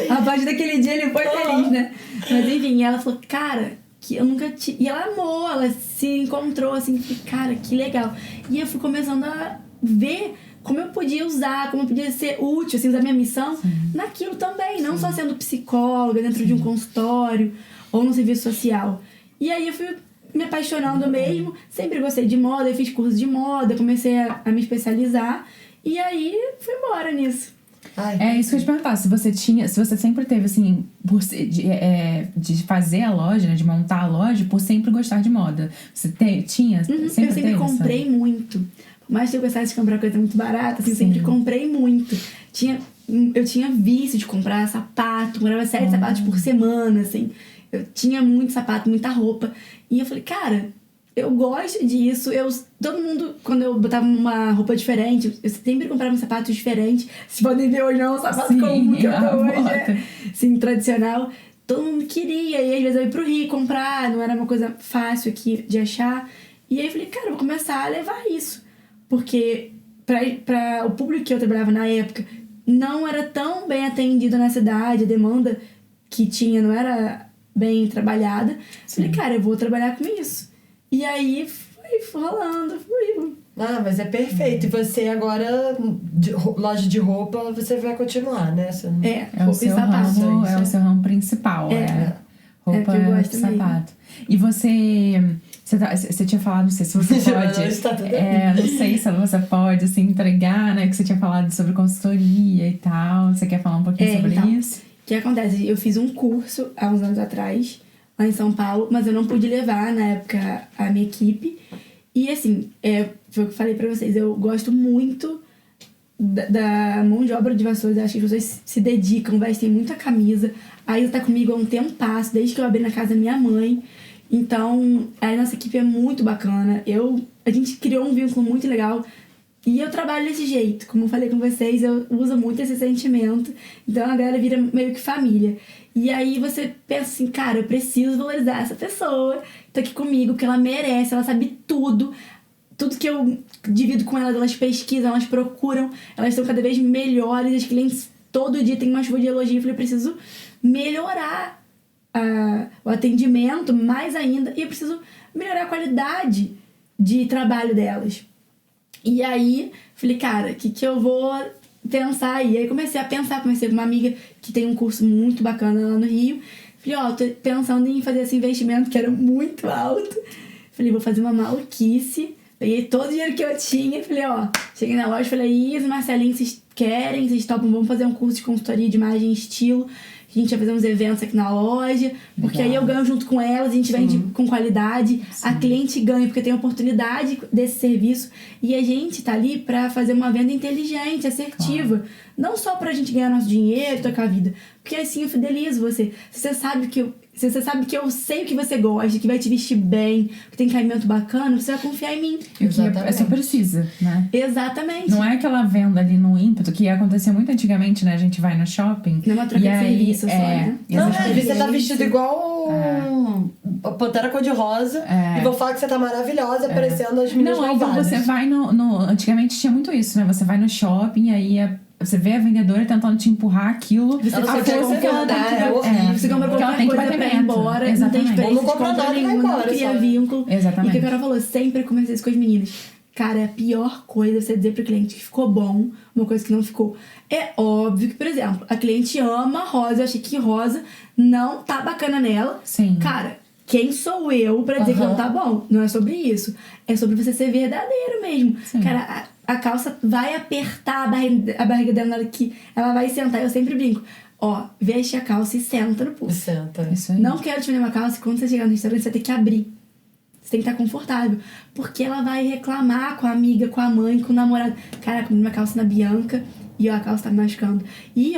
A partir daquele dia ele foi feliz, né? Mas enfim, ela falou, cara, que eu nunca tive. E ela amou, ela se encontrou assim, falei, cara, que legal. E eu fui começando a ver como eu podia usar, como eu podia ser útil, assim, usar minha missão naquilo também. Não só sendo psicóloga dentro de um consultório ou no serviço social. E aí eu fui me apaixonando mesmo. Sempre gostei de moda, eu fiz curso de moda, comecei a me especializar. E aí fui embora nisso. É isso que eu ia te perguntar. Se você sempre teve, assim, de fazer a loja, né, de montar a loja, por sempre gostar de moda. Você tinha? Eu sempre comprei muito. Por mais que eu gostasse de comprar coisa muito barata, assim, eu sempre comprei muito. Eu tinha vício de comprar sapato, comprava 7 sapatos por semana, assim. Eu tinha muito sapato, muita roupa. E eu falei, cara, eu gosto disso. Todo mundo, quando eu botava uma roupa diferente, eu sempre comprava um sapato diferente. Vocês podem ver hoje, não é um sapato comum que eu tô hoje, assim, tradicional. Todo mundo queria, e às vezes eu ia pro Rio comprar, não era uma coisa fácil aqui de achar. E aí eu falei, cara, eu vou começar a levar isso. Porque pra o público que eu trabalhava na época, não era tão bem atendido na cidade, a demanda que tinha não era bem trabalhada. Falei, cara, eu vou trabalhar com isso. E aí foi rolando, fui. Mas é perfeito. E você agora, loja de roupa, você vai continuar, né? Você não... o seu ramo, é o seu ramo principal. Roupa e sapato. E você tinha falado, não sei se você pode. Não sei se você pode assim, entregar, né? Que você tinha falado sobre consultoria e tal. Você quer falar um pouquinho sobre isso? O que acontece? Eu fiz um curso há uns anos atrás, lá em São Paulo, mas eu não pude levar na época a minha equipe. E assim, foi o que eu falei pra vocês, eu gosto muito da mão de obra de Vassouras. Eu acho que as pessoas se dedicam, vestem muita camisa. A Isa tá comigo há um tempasso, desde que eu abri na casa da minha mãe. Então, a nossa equipe é muito bacana. A gente criou um vínculo muito legal. E eu trabalho desse jeito. Como eu falei com vocês, eu uso muito esse sentimento. Então, a galera vira meio que família. E aí você pensa assim, cara, eu preciso valorizar essa pessoa que tá aqui comigo, porque ela merece, ela sabe tudo. Tudo que eu divido com elas pesquisam, elas procuram, elas estão cada vez melhores. As clientes todo dia tem uma chuva de elogio. Eu falei, eu preciso melhorar o atendimento mais ainda, e eu preciso melhorar a qualidade de trabalho delas. E aí, falei, cara, o que eu vou pensar? E aí comecei com uma amiga que tem um curso muito bacana lá no Rio. Falei, tô pensando em fazer esse investimento que era muito alto. Falei, vou fazer uma maluquice. Peguei todo o dinheiro que eu tinha. Falei, cheguei na loja, falei, Isa, Marcelinho, vocês querem? Vocês topam? Vamos fazer um curso de consultoria de imagem e estilo. A gente vai fazer uns eventos aqui na loja, porque aí eu ganho junto com elas, a gente vende com qualidade, a cliente ganha porque tem oportunidade desse serviço, e a gente tá ali pra fazer uma venda inteligente, assertiva. Não só pra gente ganhar nosso dinheiro, tocar a vida, porque assim eu fidelizo você. Se você sabe que eu sei o que você gosta, que vai te vestir bem, que tem caimento bacana, você vai confiar em mim. E o que você precisa, né? Exatamente. Não é aquela venda ali no ímpeto, que acontecia muito antigamente, né? A gente vai no shopping. Não é uma troca de serviço só, né? Não, você tá vestido igual a Pantera Cor-de-Rosa. E vou falar que você tá maravilhosa, parecendo as meninas malvadas. Então você vai no... Antigamente tinha muito isso, né? Você vai no shopping, aí você vê a vendedora tentando te empurrar aquilo. Você compra qualquer coisa pra ir embora. Exatamente. Não tem experiência de compra nenhuma, não cria vínculo. Exatamente. E o que a Carol falou, eu sempre comecei isso com as meninas. Cara, é a pior coisa você dizer pro cliente que ficou bom, uma coisa que não ficou. É óbvio que, por exemplo, a cliente ama rosa, eu achei que rosa não tá bacana nela. Sim. Cara, quem sou eu pra dizer que não tá bom? Não é sobre isso. É sobre você ser verdadeiro mesmo. Sim. Cara, a calça vai apertar a barriga dela na hora que ela vai sentar. Eu sempre brinco. Veste a calça e senta no pulso. Senta. Isso aí. Não quero te vender uma calça e quando você chegar no restaurante, você vai ter que abrir. Você tem que estar confortável. Porque ela vai reclamar com a amiga, com a mãe, com o namorado. Cara, comprei uma calça na Bianca e a calça tá me machucando. E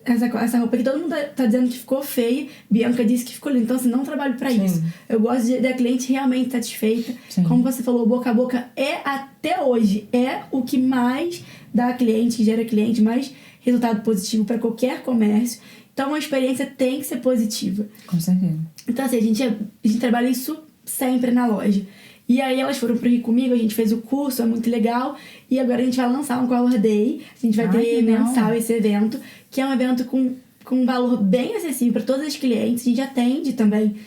essa roupa que todo mundo tá dizendo que ficou feia, Bianca disse que ficou linda. Então, assim, não trabalho pra isso. Eu gosto da cliente realmente satisfeita. Sim. Como você falou, boca a boca até hoje, é o que mais dá cliente, que gera cliente, mais resultado positivo pra qualquer comércio. Então a experiência tem que ser positiva. Com certeza. Então assim, a gente trabalha isso sempre na loja. E aí elas foram pro Rio comigo, a gente fez o curso, é muito legal. E agora a gente vai lançar um Color Day. A gente vai ter mensal esse evento, que é um evento com um valor bem acessível para todas as clientes. A gente atende também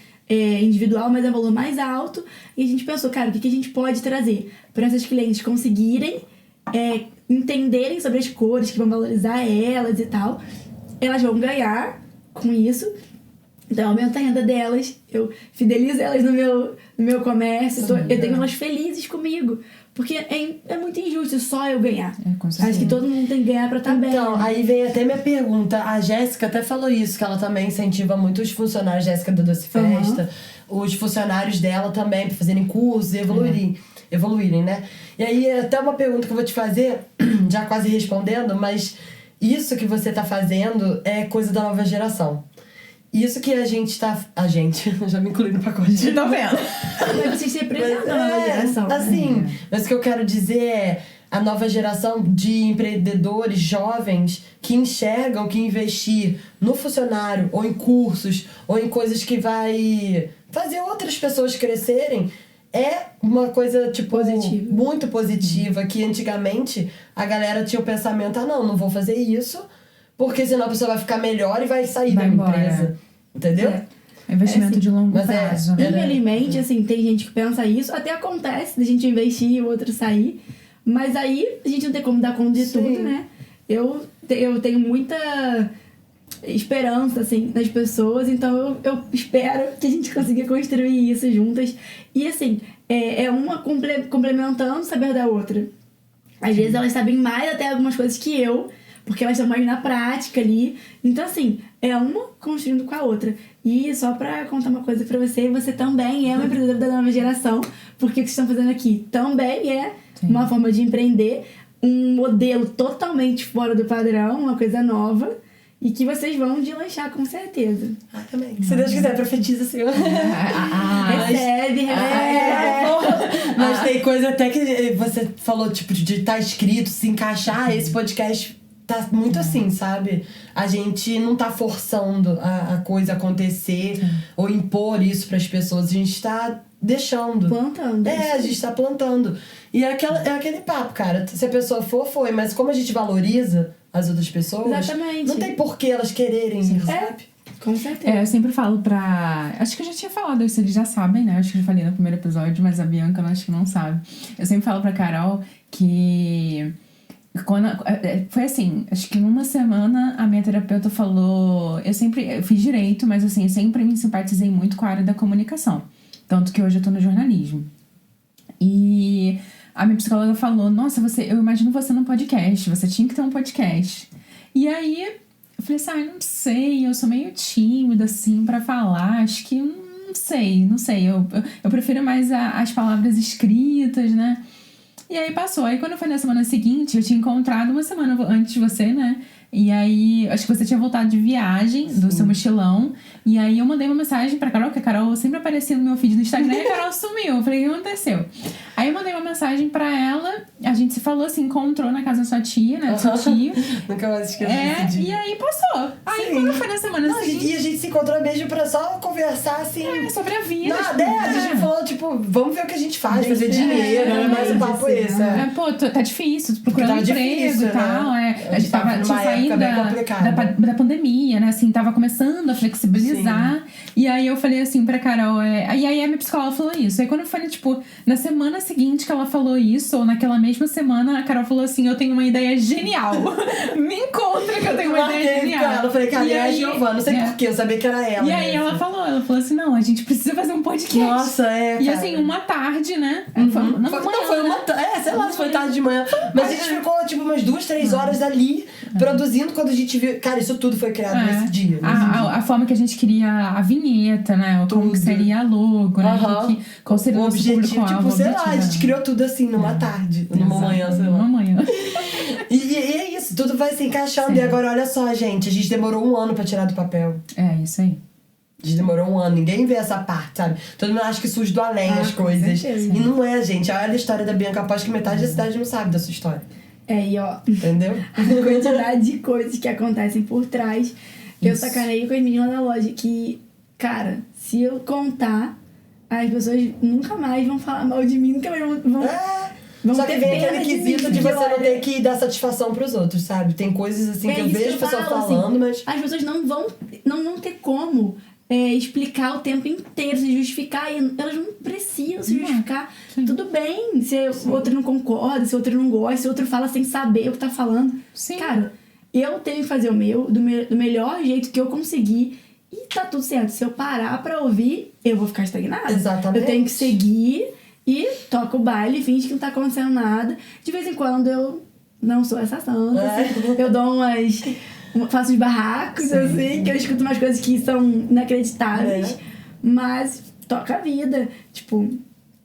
individual, mas é um valor mais alto. E a gente pensou, cara, o que a gente pode trazer para essas clientes conseguirem entenderem sobre as cores, que vão valorizar elas e tal. Elas vão ganhar com isso. Então, aumenta a renda delas, eu fidelizo elas no meu comércio, eu tenho elas felizes comigo. Porque é muito injusto só eu ganhar. Acho que todo mundo tem que ganhar pra estar bem. Então, aí vem até minha pergunta. A Jéssica até falou isso, que ela também incentiva muito os funcionários, Jéssica da Doce Festa, os funcionários dela também, pra fazerem cursos e evoluírem, né? E aí, até uma pergunta que eu vou te fazer, já quase respondendo, mas isso que você tá fazendo é coisa da nova geração. Isso que a gente, já me incluí no pacote. Tô vendo. Mas vocês representam a nova geração. Assim, mas o que eu quero dizer é a nova geração de empreendedores jovens que enxergam que investir no funcionário, ou em cursos, ou em coisas que vai fazer outras pessoas crescerem, é uma coisa, tipo, muito positiva. Que antigamente a galera tinha o pensamento, não vou fazer isso, porque senão a pessoa vai ficar melhor e vai sair da empresa. Entendeu? Investimento de longo prazo. Infelizmente, assim, tem gente que pensa isso. Até acontece da gente investir e o outro sair. Mas aí a gente não tem como dar conta de tudo, né? Eu tenho muita esperança, assim, nas pessoas. Então eu espero que a gente consiga construir isso juntas. E, assim, uma complementando o saber da outra. Às vezes elas sabem mais até algumas coisas que eu, porque elas estão mais na prática ali. Então, assim, é uma construindo com a outra. E só pra contar uma coisa pra você também é uma empreendedora da nova geração, porque o que vocês estão fazendo aqui também é uma forma de empreender, um modelo totalmente fora do padrão, uma coisa nova, e que vocês vão deslanchar com certeza. Também. Se Deus quiser, profetiza, Senhor. Recebe. Mas tem coisa até que você falou, tipo, de estar escrito, se encaixar. Esse podcast tá muito assim, sabe? A gente não tá forçando a coisa acontecer ou impor isso pras pessoas. A gente tá deixando. Plantando. A gente tá plantando. E é aquele papo, cara. Se a pessoa foi. Mas como a gente valoriza as outras pessoas, exatamente, não tem por que elas quererem ir, sabe? Com certeza. Eu sempre falo acho que eu já tinha falado isso, eles já sabem, né? Acho que eu falei no primeiro episódio, mas a Bianca eu acho que não sabe. Eu sempre falo pra Carol que foi assim, acho que numa semana a minha terapeuta falou, eu fiz direito, mas assim, eu sempre me simpatizei muito com a área da comunicação, tanto que hoje eu tô no jornalismo. E a minha psicóloga falou, nossa, eu imagino você num podcast, você tinha que ter um podcast. E aí eu falei assim, não sei, eu sou meio tímida assim pra falar, acho que não sei, eu prefiro mais as palavras escritas, né? E aí passou. Aí quando foi na semana seguinte, eu tinha encontrado uma semana antes de você, né? E aí, acho que você tinha voltado de viagem do seu mochilão. E aí eu mandei uma mensagem pra Carol, que a Carol sempre aparecia no meu feed do Instagram, e a Carol sumiu. Eu falei, o que aconteceu? Aí eu mandei uma mensagem pra ela, a gente se falou, se encontrou na casa da sua tia, né? Do seu tio. Nunca mais esqueci desse dia. E aí passou. Aí quando foi na semana seguinte... E a gente se encontrou mesmo pra só conversar, assim... sobre a vida. Nada, a gente falou, tipo, vamos ver o que a gente faz, fazer dinheiro, né? Mais um papo esse. Pô, tá difícil, procurando emprego e tal. A gente tinha saído da pandemia, né? Assim, tava começando a flexibilizar. Sim. E aí eu falei assim pra Carol, e aí a minha psicóloga falou isso. Aí quando foi, tipo, na semana seguinte que ela falou isso, ou naquela mesma semana, a Carol falou assim, eu tenho uma ideia genial. Me encontra que eu tenho uma ideia genial. Eu falei, cara, é a Giovana, não sei porquê, eu sabia que era ela. E aí ela falou assim, não, a gente precisa fazer um podcast. Nossa, E assim, uma tarde, né? Sei lá se foi tarde de manhã. Mas a gente ficou, tipo, umas 2-3 horas ali, produzindo quando a gente viu... Cara, isso tudo foi criado nesse dia. A forma que a gente queria a vinheta, né? Como que seria a logo, né? Qual seria o objetivo, tipo, sei lá, a gente criou tudo assim, numa tarde, numa manhã, sei lá. Numa manhã. E é isso, tudo vai se encaixando. Sim. E agora, olha só, gente, a gente demorou 1 ano pra tirar do papel. É, isso aí. A gente demorou 1 ano, ninguém vê essa parte, sabe? Todo mundo acha que surge do além as coisas. E não é, gente. Olha a história da Bianca, aposto que metade da cidade não sabe da sua história. E ó... Entendeu? A quantidade de coisas que acontecem por trás. Eu sacaneio com as meninas lá da loja que, cara, se eu contar, as pessoas nunca mais vão falar mal de mim, nunca mais vão só que ter vem pena aquele de quesito mim, de você não olha. ter que dar satisfação pros outros, sabe? Tem coisas assim que eu isso vejo pessoas falando, assim, mas... As pessoas não vão ter como explicar o tempo inteiro, se justificar. E elas não precisam se justificar. Sim. Tudo bem se o outro não concorda, se o outro não gosta, se o outro fala sem saber o que tá falando. Sim. Cara, eu tenho que fazer o meu do melhor jeito que eu conseguir. E tá tudo certo. Se eu parar pra ouvir, eu vou ficar estagnada. Exatamente. Eu tenho que seguir e toco o baile, finge que não tá acontecendo nada. De vez em quando eu não sou essa santa. Assim, eu dou faço uns barracos, assim, que eu escuto umas coisas que são inacreditáveis. Mas toca a vida. Tipo,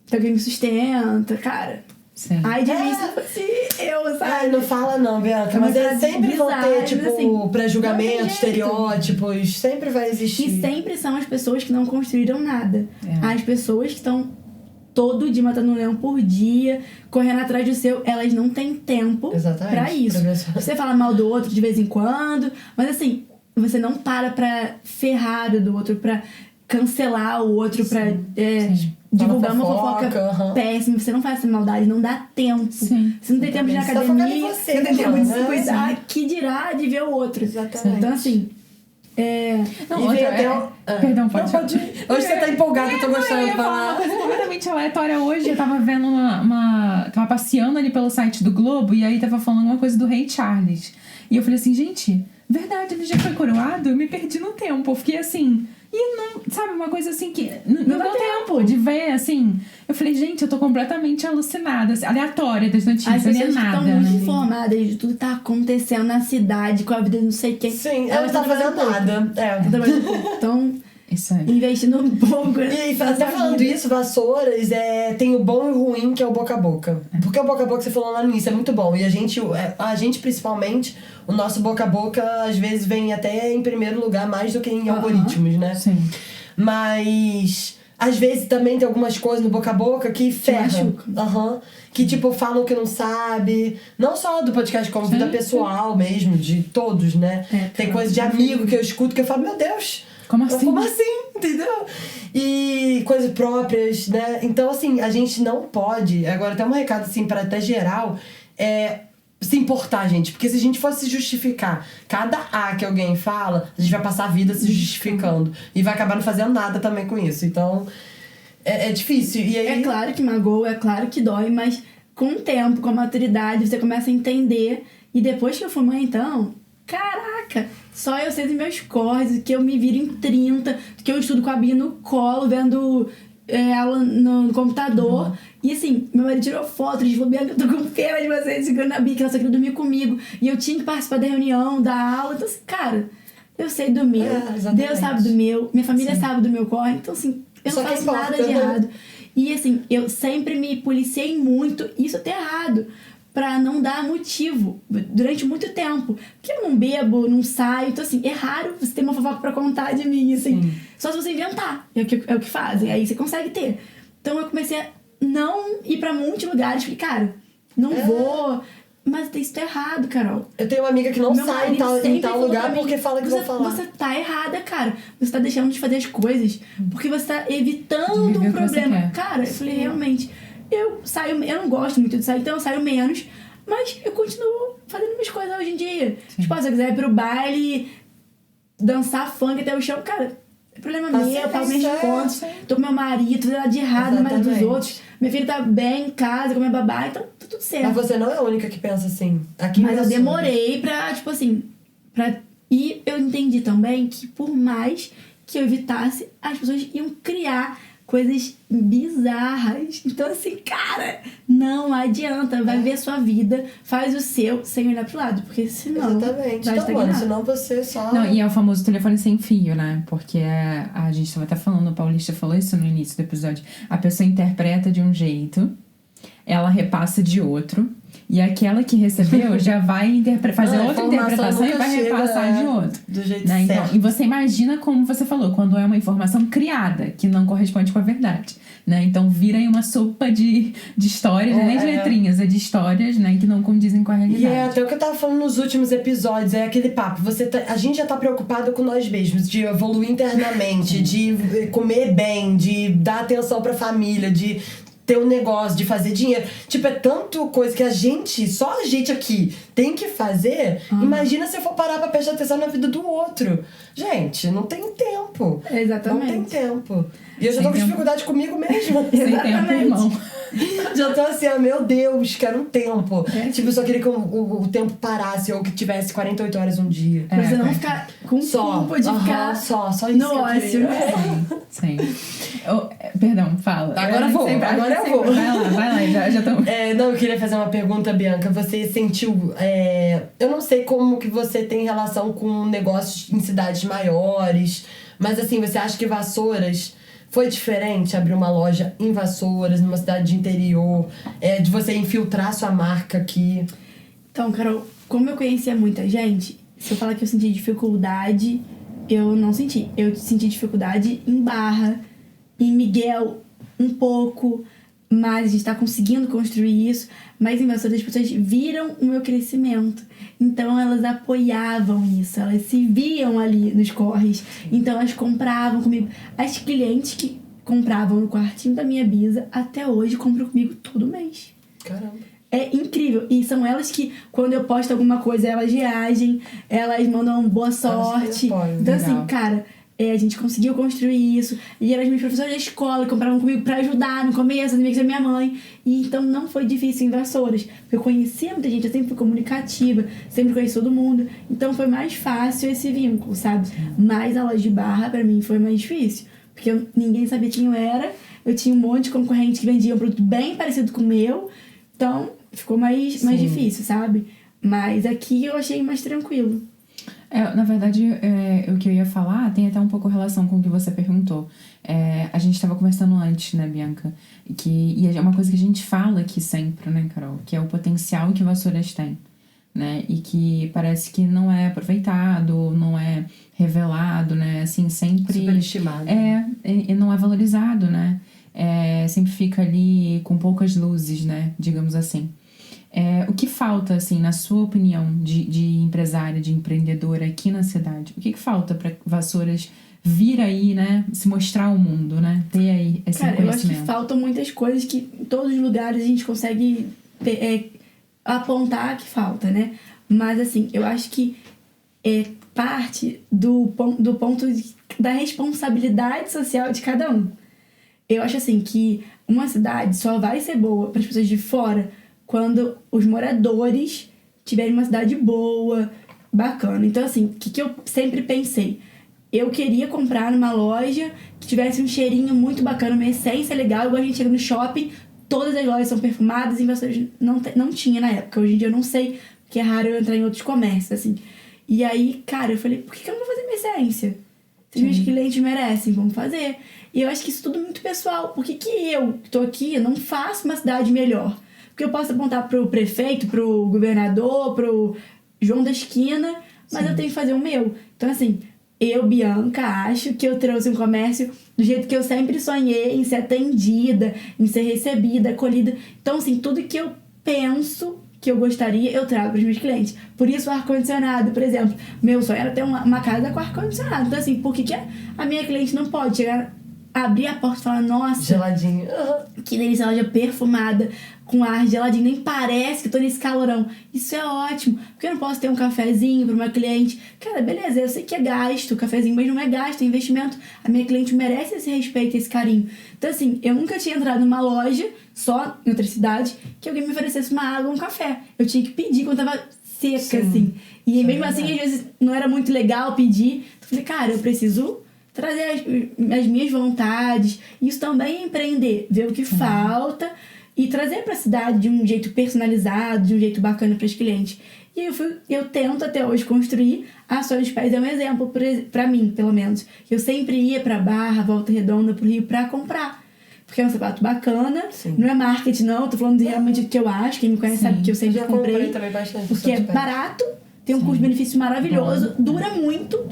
tem alguém me sustenta, cara. Sim. Ai, de mim se fosse eu, sabe? Ai, não fala não, Bianca. Mas sempre vão ter, tipo, assim, pré-julgamentos, estereótipos. Sempre vai existir. E sempre são as pessoas que não construíram nada. É. As pessoas que estão todo dia matando um leão por dia, correndo atrás do seu, elas não têm tempo pra isso. Você fala mal do outro de vez em quando, mas assim, você não para pra ferrar do outro, pra cancelar o outro, pra divulgar uma fofoca péssima. Você não faz essa maldade, não dá tempo. Sim. Você não tem tempo de ir na academia, você não tem tempo de se cuidar, que dirá de ver o outro. Exatamente. Então assim... Não, perdão, pode ir. Hoje você tá empolgada, eu tô gostando Eu de ia falar falar. uma coisa completamente aleatória hoje. Eu tava vendo tava passeando ali pelo site do Globo e aí tava falando uma coisa do Rei Charles. E eu falei assim, gente, verdade, ele já foi coroado? Eu me perdi no tempo. Eu fiquei assim... E não, sabe, uma coisa assim que não deu tempo de ver, assim. Eu falei, gente, eu tô completamente alucinada, assim, aleatória das notícias, as não é pessoas nada. estão muito né? informadas de tudo que tá acontecendo na cidade, com a vida de não sei quem. Sim, ela não tá fazendo nada. Então, Isso aí. investindo um pouco. E até falando isso, Vassouras tem o bom e o ruim, que é o boca a boca. Porque o boca a boca que você falou lá no início é muito bom. E a gente principalmente, o nosso boca a boca às vezes vem até em primeiro lugar mais do que em algoritmos, né? Sim. Mas às vezes também tem algumas coisas no boca a boca que ferram. Que tipo, falam que não sabe. Não só do podcast, como vida pessoal mesmo, de todos, né? Tem coisa de amigo que eu escuto que eu falo, meu Deus... Como assim? Como assim? Entendeu? E coisas próprias, né? Então, assim, a gente não pode... Agora, até um recado, assim, para até geral... se importar, gente. Porque se a gente fosse se justificar cada A que alguém fala, a gente vai passar a vida se justificando. E vai acabar não fazendo nada também com isso. Então, é difícil. E aí... É claro que magoa, é claro que dói, mas com o tempo, com a maturidade, você começa a entender. E depois que eu fui mãe, então... Caraca! Só eu sei dos meus corres, que eu me viro em 30, que eu estudo com a Bia no colo, vendo aula no computador. E assim, meu marido tirou foto, ele falou, Bianca, eu tô com pena de você, segurando a Bia, que ela só queria dormir comigo. E eu tinha que participar da reunião, da aula. Então assim, cara, eu sei do meu, Deus sabe do meu, minha família sabe do meu corre. Então assim, eu não faço nada de errado. E assim, eu sempre me policiei muito, isso é errado. Pra não dar motivo durante muito tempo. Porque eu não bebo, não saio. Então, assim, é raro você ter uma fofoca pra contar de mim, assim. Sim. Só se você inventar. É o que fazem. Aí você consegue ter. Então, eu comecei a não ir pra muitos lugares. Falei, cara, não vou... Mas isso tá errado, Carol. Eu tenho uma amiga que não sai em tal lugar porque fala que vão falar. Você tá errada, cara. Você tá deixando de fazer as coisas porque você tá evitando um problema. Cara, eu falei, realmente... Eu não gosto muito de sair, então eu saio menos, mas eu continuo fazendo minhas coisas hoje em dia. Sim. Tipo, se eu quiser ir pro baile, dançar funk até o chão, cara, é problema meu, eu pago minhas contas, tô com meu marido, tô nada de errado no marido dos outros. Minha filha tá bem em casa com minha babá, então tá tudo certo. Mas você não é a única que pensa assim. Mas eu demorei pra, tipo assim, E eu entendi também que por mais que eu evitasse, as pessoas iam criar coisas bizarras. Então, assim, cara, não adianta. Vai ver a sua vida, faz o seu, sem olhar pro lado. Porque senão... Exatamente. Vai então, senão você só... Não, e é o famoso telefone sem fio, né? Porque a gente tava até falando, o Paulista falou isso no início do episódio. A pessoa interpreta de um jeito, ela repassa de outro, E aquela que recebeu já vai fazer outra interpretação e vai repassar de outro. Do jeito né? certo. Então, e você imagina, como você falou, quando é uma informação criada, que não corresponde com a verdade. Né? Então vira aí uma sopa de histórias, nem de letrinhas, é de histórias, né, que não condizem com a realidade. E é até o que eu tava falando nos últimos episódios, é aquele papo, a gente já tá preocupado com nós mesmos, de evoluir internamente, de comer bem, de dar atenção pra família, de ter um negócio, de fazer dinheiro. Tipo, é tanto coisa que só a gente aqui tem que fazer. Imagina se eu for parar pra prestar atenção na vida do outro. Gente, não tem tempo. Exatamente. Não tem tempo. E eu já tô com dificuldade comigo mesmo. Sem tempo, irmão. Já tô assim, meu Deus, quero um tempo. Tipo, eu só queria que o tempo parasse ou que tivesse 48 horas um dia. Pra você não ficar com culpa de ficar só isso no ócio. Sim. Perdão, fala. Agora eu vou. Vai lá, já tô... Não, eu queria fazer uma pergunta, Bianca. Você sentiu... eu não sei como que você tem relação com negócios em cidades maiores, mas assim, você acha que Vassouras... Foi diferente abrir uma loja em Vassouras, numa cidade de interior, de você infiltrar sua marca aqui? Então, Carol, como eu conhecia muita gente, se eu falar que eu senti dificuldade, eu não senti. Eu senti dificuldade em Barra, em Miguel, um pouco, mas a gente tá conseguindo construir isso. Mas em Vassouras as pessoas viram o meu crescimento. Então elas apoiavam isso, elas se viam ali nos corres. Então elas compravam comigo. As clientes que compravam no quartinho da minha bisa, até hoje compram comigo todo mês. Caramba. É incrível. E são elas que, quando eu posto alguma coisa, elas reagem, elas mandam boa sorte. Então, assim, cara, a gente conseguiu construir isso. E eram as minhas professoras da escola que compravam comigo pra ajudar no começo, as amigas da minha mãe. E então não foi difícil em Vassouras. Porque eu conhecia muita gente, eu sempre fui comunicativa, sempre conheci todo mundo. Então foi mais fácil esse vínculo, sabe? Mas a loja de Barra, pra mim, foi mais difícil. Porque ninguém sabia quem eu era. Eu tinha um monte de concorrentes que vendiam um produto bem parecido com o meu. Então ficou mais difícil, sabe? Mas aqui eu achei mais tranquilo. Na verdade, o que eu ia falar tem até um pouco relação com o que você perguntou. A gente estava conversando antes, né, Bianca? E é uma coisa que a gente fala aqui sempre, né, Carol? Que é o potencial que Vassouras tem, né? E que parece que não é aproveitado, não é revelado, né? Assim, sempre... Superestimado. E não é valorizado, né? Sempre fica ali com poucas luzes, né? Digamos assim. O que falta, assim, na sua opinião, de empresária, de empreendedora aqui na cidade? O que falta para Vassouras vir aí, né? Se mostrar ao mundo, né? Ter aí esse reconhecimento. Eu acho que faltam muitas coisas que em todos os lugares a gente consegue apontar que falta, né? Mas, assim, eu acho que parte do ponto da responsabilidade social de cada um. Eu acho, assim, que uma cidade só vai ser boa para as pessoas de fora quando os moradores tiverem uma cidade boa, bacana. Então, assim, o que eu sempre pensei? Eu queria comprar numa loja que tivesse um cheirinho muito bacana, uma essência legal, igual a gente chega no shopping, todas as lojas são perfumadas, e Vassouras não tinha na época. Hoje em dia eu não sei, porque é raro eu entrar em outros comércios, assim. E aí, cara, eu falei, por que eu não vou fazer minha essência? Se meus clientes merecem, vamos fazer. E eu acho que isso tudo é muito pessoal. Por que eu, que tô aqui, eu não faço uma cidade melhor? Porque eu posso apontar pro prefeito, pro governador, pro João da esquina, mas eu tenho que fazer o meu. Então, assim, eu, Bianca, acho que eu trouxe um comércio do jeito que eu sempre sonhei, em ser atendida, em ser recebida, acolhida. Então, assim, tudo que eu penso que eu gostaria, eu trago para os meus clientes. Por isso, o ar-condicionado, por exemplo. Meu sonho era ter uma casa com ar-condicionado. Então, assim, por que a minha cliente não pode chegar, abrir a porta e falar, nossa... Geladinho. Que delícia, loja perfumada, com ar geladinho, nem parece que tô nesse calorão. Isso é ótimo, porque eu não posso ter um cafezinho para uma cliente. Cara, beleza, eu sei que é gasto, o cafezinho, mas não é gasto, é investimento. A minha cliente merece esse respeito, esse carinho. Então, assim, eu nunca tinha entrado numa loja, só em outra cidade, que alguém me oferecesse uma água ou um café. Eu tinha que pedir quando tava seca, assim. E mesmo assim, às vezes, não era muito legal pedir. Então, eu falei, cara, eu preciso trazer as minhas vontades. Isso também é empreender, ver o que falta e trazer para a cidade de um jeito personalizado, de um jeito bacana para os clientes. E eu tento até hoje construir. A Sola dos Pés é um exemplo para mim, pelo menos. Eu sempre ia para Barra, Volta Redonda, pro Rio para comprar. porque é um sapato bacana. Sim. Não é marketing, não. Tô falando de realmente do que eu acho. Quem me conhece sabe que eu sempre Já comprei comprei. também bastante. Porque é barato, tem um custo-benefício maravilhoso, dura muito.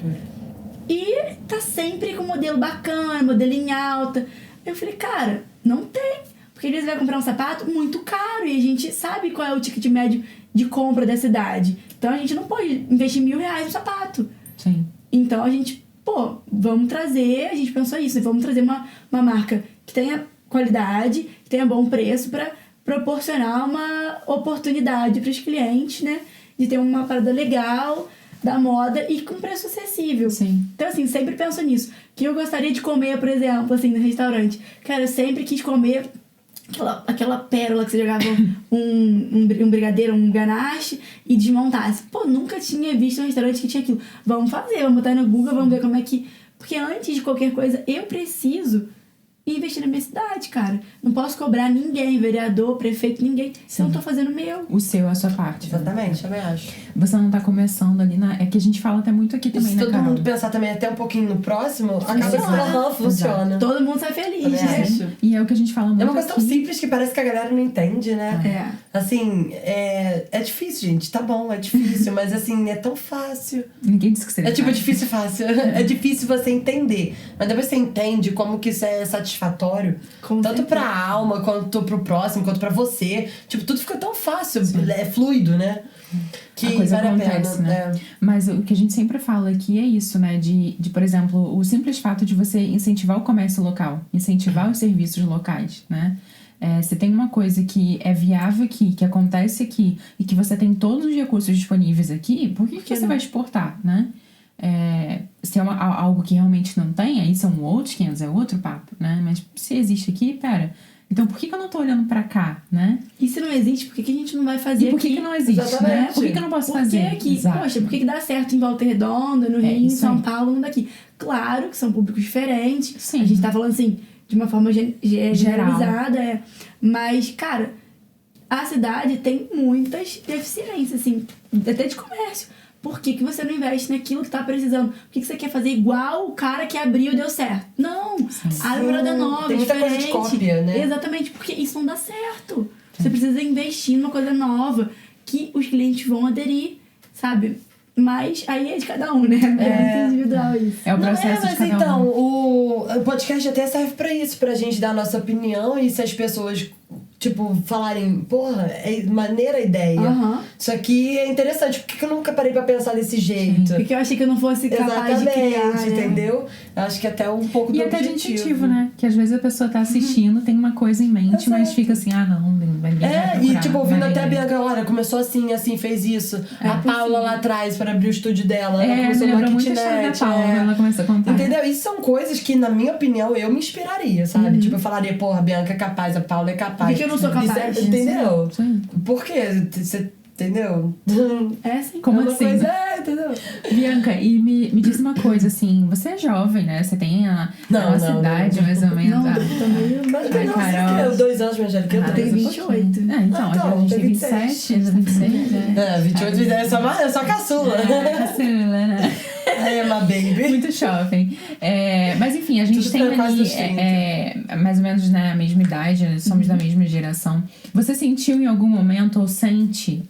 E tá sempre com modelo bacana, modelo em alta. Eu falei, cara, não tem. Porque às vezes vai comprar um sapato muito caro e a gente sabe qual é o ticket médio de compra da cidade. Então a gente não pode investir R$1.000 no sapato. Sim. Então a gente, vamos trazer, a gente pensou isso, vamos trazer uma marca que tenha qualidade, que tenha bom preço pra proporcionar uma oportunidade pros clientes, né? De ter uma parada legal da moda e com preço acessível. Sim. Então, assim, sempre penso nisso. Que eu gostaria de comer, por exemplo, assim, no restaurante. Cara, eu sempre quis comer aquela pérola que você jogava um brigadeiro, um ganache e desmontasse. Nunca tinha visto um restaurante que tinha aquilo. Vamos fazer, vamos botar no Google, vamos ver como é que... Porque antes de qualquer coisa, eu preciso investir na minha cidade, cara. Não posso cobrar ninguém, vereador, prefeito, ninguém, se eu não tô fazendo o meu. O seu, a sua parte. Exatamente, também acho. Você não tá começando ali na... É que a gente fala até muito aqui também, Se né, todo Carol? mundo pensar também até um pouquinho no próximo, acaba que Funciona. funciona. Todo mundo sai feliz, Também né? acho. E é o que a gente fala muito É uma coisa tão aqui. simples que parece que a galera não entende, né? Assim, é difícil, gente. Tá bom, é difícil, mas assim, é tão fácil. Ninguém disse que seria É tipo fácil. difícil e fácil. É difícil você entender. Mas depois você entende como que isso é satisfatório. Com Tanto certeza. pra alma, quanto pro próximo, quanto pra você. Tipo, tudo fica tão fácil. É fluido, né? Que A coisa vale acontece, a pena. né? Mas o que a gente sempre fala aqui é isso, né? De, por exemplo, o simples fato de você incentivar o comércio local, incentivar os serviços locais, né? Se tem uma coisa que é viável aqui, que acontece aqui, e que você tem todos os recursos disponíveis aqui, por que você vai exportar, né? Se é algo que realmente não tem, aí são outros 500, é outro papo, né? Mas se existe aqui, pera... Então, por que eu não tô olhando pra cá, né? E se não existe, por que a gente não vai fazer E por que aqui? que não existe, Exatamente. né? Por que eu não posso Por fazer? que aqui? Exato. Poxa, por que dá certo em Volta Redonda, no Rio, em isso São aí. Paulo, não daqui? Claro que são públicos diferentes. Sim. A gente tá falando assim, de uma forma generalizada, Mas, cara, a cidade tem muitas deficiências, assim, até de comércio. Por que você não investe naquilo que tá precisando? Por que você quer fazer igual o cara que abriu e deu certo? Não! Abre uma parada nova, Tem muita diferente. coisa de cópia, né? Exatamente, porque isso não dá certo. Você precisa investir numa coisa nova que os clientes vão aderir, sabe? Mas aí é de cada um, né? É muito individual isso. É o Não processo de mas cada então, um. o podcast até serve pra isso, pra gente dar a nossa opinião e se as pessoas, tipo, falarem, porra, é maneira a ideia. Aham. Isso aqui é interessante, por que eu nunca parei pra pensar desse jeito? Porque eu achei que eu não fosse capaz de criar, né? entendeu? Eu acho que até um pouco do E até de objetivo. incentivo, né? Que às vezes a pessoa tá assistindo, tem uma coisa em mente, mas fica assim, não, ninguém vai E tipo, ouvindo vai até a ler. Bianca, olha, começou assim, fez isso. A Paula lá atrás, para abrir o estúdio dela, ela me começou lembrou numa muito a história da kitnet. Paula, quando ela começou a contar. Entendeu? Isso são coisas que, na minha opinião, eu me inspiraria, sabe? Tipo, eu falaria, porra, a Bianca é capaz, a Paula é capaz. Por que eu não sou capaz? Isso entendeu? Sim. Por quê? Você entendeu? É assim. Como É uma assim? coisa, entendeu? Bianca, e me diz uma coisa, assim, você é jovem, né? Você tem a nossa idade, mais ou menos. Não, Ah, também. Mas Ai, não, Carol. você 2 anos mais velho que eu ah, tenho. tenho mais um pouquinho. 28. Então, a gente tem tem 26. 27, ainda 26, né? 28, 27, eu só caçula. Caçula, né? I am a baby. Muito jovem. Mas enfim, a gente Tudo tem pra quase ali dos 30. mais ou menos na mesma idade, né? Somos da mesma geração. Você sentiu em algum momento ou sente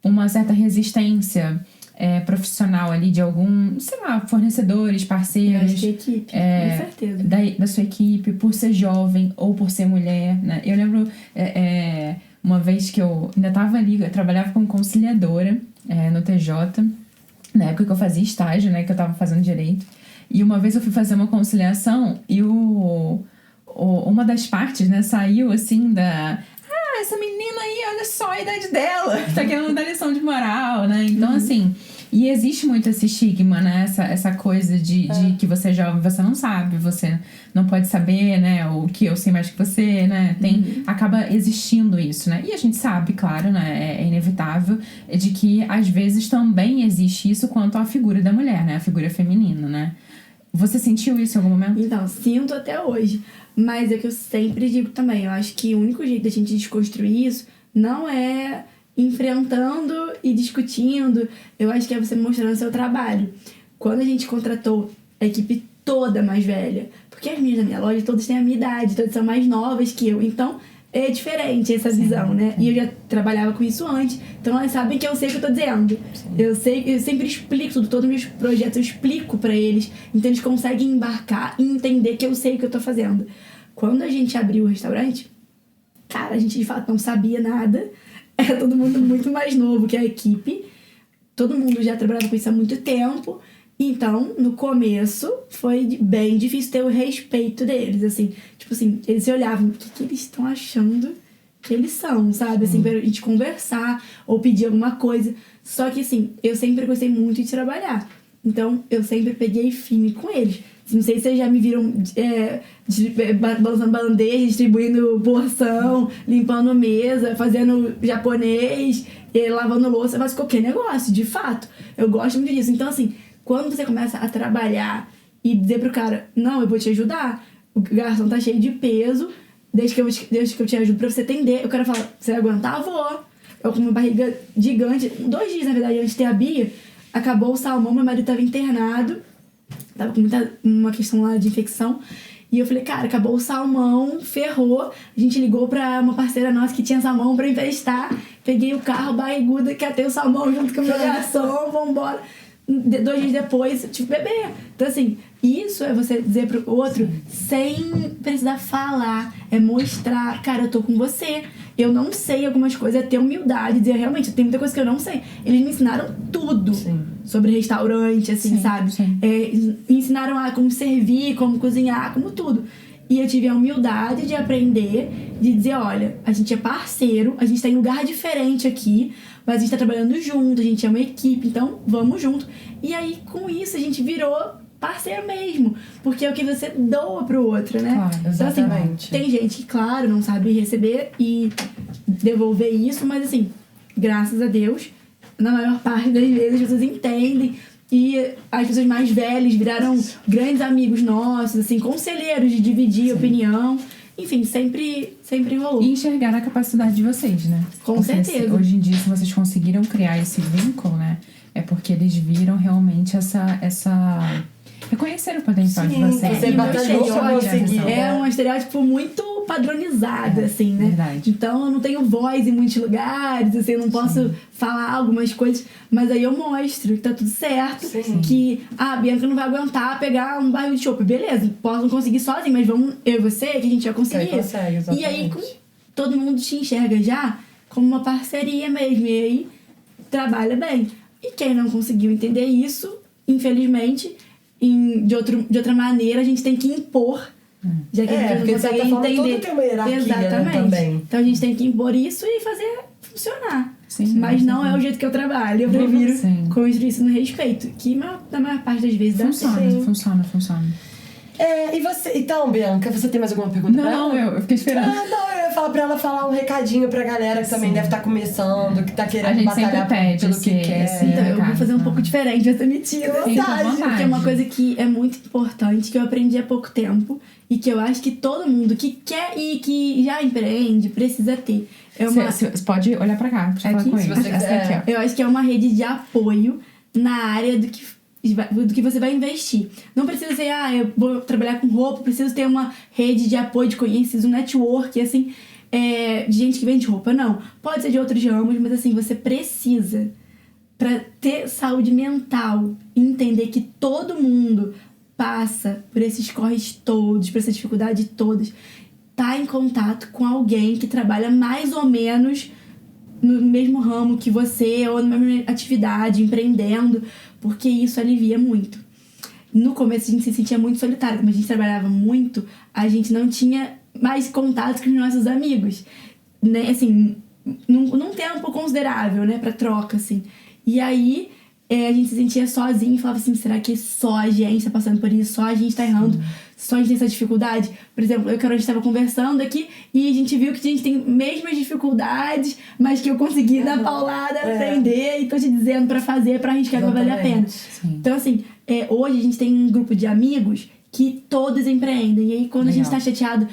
uma certa resistência profissional ali de algum, sei lá, fornecedores, Eu parceiros? acho que é equipe, com certeza. Da sua equipe, por ser jovem ou por ser mulher, né? Eu lembro uma vez que eu ainda tava ali, eu trabalhava como conciliadora no TJ, na época que eu fazia estágio, né, que eu tava fazendo direito. E uma vez eu fui fazer uma conciliação e uma das partes, né, saiu assim essa menina aí, olha só a idade dela, tá querendo dar lição de moral, né? Então, assim, e existe muito esse estigma, né? Essa coisa de que você é jovem, você não sabe, você não pode saber, né? O que eu sei mais que você, né? Acaba existindo isso, né? E a gente sabe, claro, né? É inevitável, de que às vezes também existe isso quanto à figura da mulher, né? A figura feminina, né? Você sentiu isso em algum momento? Então, sinto até hoje. Mas é que eu sempre digo também, eu acho que o único jeito da gente desconstruir isso não é enfrentando e discutindo. Eu acho que é você mostrando seu trabalho. Quando a gente contratou a equipe toda mais velha, Porque as meninas da minha loja, todas têm a minha idade, todas são mais novas que eu. Então, é diferente essa visão, né? E eu já trabalhava com isso antes, então elas sabem que eu sei o que eu tô dizendo. Eu sempre explico tudo, todos os meus projetos eu explico pra eles, então eles conseguem embarcar e entender que eu sei o que eu tô fazendo. Quando a gente abriu o restaurante, cara, a gente de fato não sabia nada, era todo mundo muito mais novo que a equipe, todo mundo já trabalhava com isso há muito tempo. Então, no começo, foi bem difícil ter o respeito deles, assim. Tipo assim, eles se olhavam, o que eles estão achando que eles são, sabe? Assim, pra gente conversar ou pedir alguma coisa. Só que, assim, eu sempre gostei muito de trabalhar. Então, eu sempre peguei firme com eles. Não sei se vocês já me viram balançando bandeja, distribuindo porção, limpando mesa, fazendo japonês, lavando louça, eu faço qualquer negócio, de fato. Eu gosto muito disso. Então, assim, quando você começa a trabalhar e dizer pro cara, não, eu vou te ajudar, o garçom tá cheio de peso, desde que eu te ajudo pra você atender, o cara fala, você vai aguentar? Vou. Eu com uma barriga gigante, 2 dias, na verdade, antes de ter a Bia, acabou o salmão, meu marido tava internado, tava com uma questão lá de infecção, e eu falei, cara, acabou o salmão, ferrou, a gente ligou pra uma parceira nossa que tinha salmão pra emprestar, peguei o carro, barriguda, catei o salmão junto com o meu garçom, vambora. 2 dias depois, eu tive bebê. Então, assim, isso é você dizer pro outro sem precisar falar, é mostrar, cara, eu tô com você. Eu não sei algumas coisas, é ter humildade, dizer, realmente, tem muita coisa que eu não sei. Eles me ensinaram tudo sobre restaurante, assim, sabe? Me ensinaram a como servir, como cozinhar, como tudo. E eu tive a humildade de aprender, de dizer, olha, a gente é parceiro, a gente tá em lugar diferente aqui, mas a gente tá trabalhando junto, a gente é uma equipe, então vamos junto. E aí, com isso, a gente virou parceiro mesmo, porque é o que você doa pro outro, né? Claro, exatamente. Então, assim, tem gente que, claro, não sabe receber e devolver isso, mas assim, graças a Deus, na maior parte das vezes as pessoas entendem. E as pessoas mais velhas viraram grandes amigos nossos, assim, conselheiros de dividir opinião. Enfim, sempre rolou. E enxergar a capacidade de vocês, né? Com certeza. Hoje em dia, se vocês conseguiram criar esse vínculo, né? É porque eles viram realmente essa... reconheceram o potencial de vocês. Você batalhou pra conseguir. É um estereótipo muito padronizado, assim, né? Verdade. Então, eu não tenho voz em muitos lugares, assim, eu não posso falar algumas coisas, mas aí eu mostro que tá tudo certo, que a Bianca não vai aguentar pegar um barril de chopp. Beleza, posso não conseguir sozinho, mas vamos, eu e você, que a gente vai conseguir. Consegue, e aí, todo mundo te enxerga já como uma parceria mesmo, e aí trabalha bem. E quem não conseguiu entender isso, infelizmente, de outra maneira, a gente tem que impor. Já que a gente porque não consegue entender. tudo tem uma hierarquia, exatamente. Né, também. Então a gente tem que impor isso e fazer funcionar. Sim, mas não é o jeito que eu trabalho. Eu prefiro construir isso no respeito, que na maior parte das vezes dá certo. Funciona. E você... Então, Bianca, você tem mais alguma pergunta pra ela? Não, eu fiquei esperando. Não, eu ia falar pra ela falar um recadinho pra galera que também deve estar começando, que tá querendo batalhar pelo que quer. Então, eu vou fazer um pouco diferente, você me tira vontade. Porque é uma coisa que é muito importante, que eu aprendi há pouco tempo e que eu acho que todo mundo que quer e que já empreende precisa ter. Você pode olhar pra cá, pra falar com ele. Se você quiser. Eu acho que é uma rede de apoio na área do que você vai investir. Não precisa ser, eu vou trabalhar com roupa, preciso ter uma rede de apoio, de conhecidos, um network, assim, de gente que vende roupa. Não. Pode ser de outros ramos, mas assim, você precisa, pra ter saúde mental, entender que todo mundo passa por esses corres todos, por essa dificuldade todas, tá em contato com alguém que trabalha mais ou menos no mesmo ramo que você, ou na mesma atividade, empreendendo, porque isso alivia muito. No começo a gente se sentia muito solitário, como a gente trabalhava muito, a gente não tinha mais contato com os nossos amigos, né, assim, num tempo considerável, né, pra troca, assim. E aí a gente se sentia sozinho e falava assim, será que só a gente tá passando por isso, só a gente tá errando, só a gente tem essa dificuldade? Por exemplo, eu e a Carol, a gente tava conversando aqui e a gente viu que a gente tem mesmas dificuldades, mas que eu consegui na paulada aprender e tô te dizendo pra fazer, pra arriscar, que vai valer a pena. Sim. Então, assim, hoje a gente tem um grupo de amigos que todos empreendem. E aí, quando a gente tá chateado,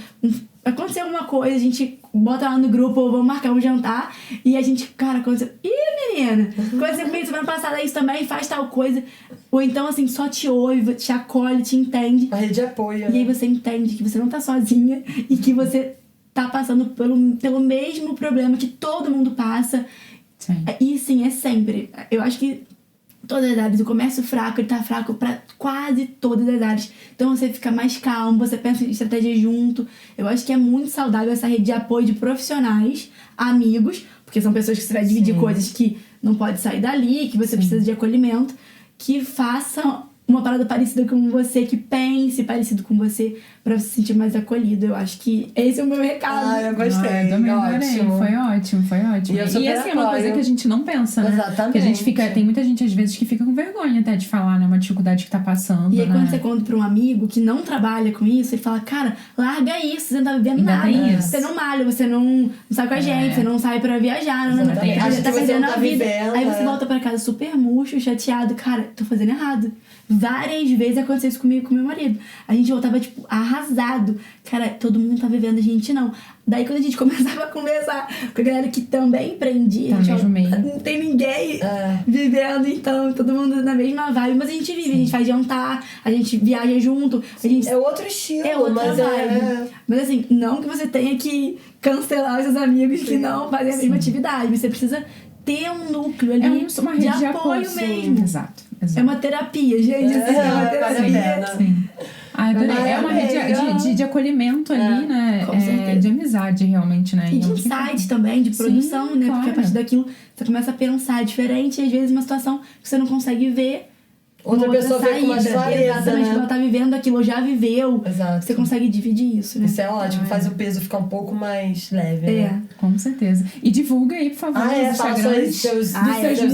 aconteceu alguma coisa, a gente bota lá no grupo, ou vamos marcar um jantar, e a gente, cara, aconteceu... Ih, menina! Aconteceu comigo semana passada isso também, faz tal coisa. Ou então, assim, só te ouve, te acolhe, te entende. A rede de apoio, E aí você entende que você não tá sozinha e que você tá passando pelo mesmo problema que todo mundo passa. Sim. E sim, é sempre. Eu acho que todas as áreas, o comércio fraco, ele tá fraco pra quase todas as áreas. Então você fica mais calmo, você pensa em estratégia junto. Eu acho que é muito saudável essa rede de apoio de profissionais, amigos, porque são pessoas que você vai dividir coisas que não pode sair dali, que você precisa de acolhimento, que façam uma parada parecida com você, que pense parecido com você, pra você se sentir mais acolhido. Eu acho que esse é o meu recado. Eu gostei. Eu também adorei. Ótimo. Foi ótimo. E eu super assim, é uma coisa apoio. que a gente não pensa, né? Exatamente. Que a gente fica... Tem muita gente, às vezes, que fica com vergonha até de falar, né? Uma dificuldade que tá passando, E aí, né? quando você conta pra um amigo que não trabalha com isso, ele fala, cara, larga isso, você não tá vivendo Ainda nada. tem isso. Você não malha, você não sai com a gente, você não sai pra viajar, não, Exatamente. Acho você tá que você perdendo não tá a vida. vivendo, Aí você volta pra casa super murcho, chateado. Cara, tô fazendo errado. Várias vezes aconteceu isso comigo e com meu marido. A gente voltava, tipo, arrasado. Cara, todo mundo tá vivendo, a gente não. Daí, quando a gente começava a conversar com a galera que também empreendia, Tá a gente mesmo meio. não tem ninguém vivendo, então, todo mundo na mesma vibe. Mas a gente vive, a gente faz jantar, a gente viaja junto, a gente... É outro estilo, É outra mas vibe. Mas assim, não que você tenha que cancelar os seus amigos que não fazem a mesma atividade. Você precisa ter um núcleo ali uma rede de apoio mesmo. Exato. É uma terapia, gente. Assim, é uma vale a terapia. pena. Sim. Adorei. Ah, É uma rede de acolhimento ali, né? com certeza. De amizade, realmente, né? E de onde fica- insight também, de produção, Sim, né? Porque a claro. partir daquilo você começa a pensar diferente e às vezes uma situação que você não consegue ver. Outra uma pessoa vê com mais clareza, Exatamente, né? ela tá vivendo aquilo, ou já viveu. Exato. Você consegue dividir isso, né? Isso é ótimo, faz o peso ficar um pouco mais leve, É. né? Com certeza. E divulga aí, por favor, os Fala Instagrams. seus seus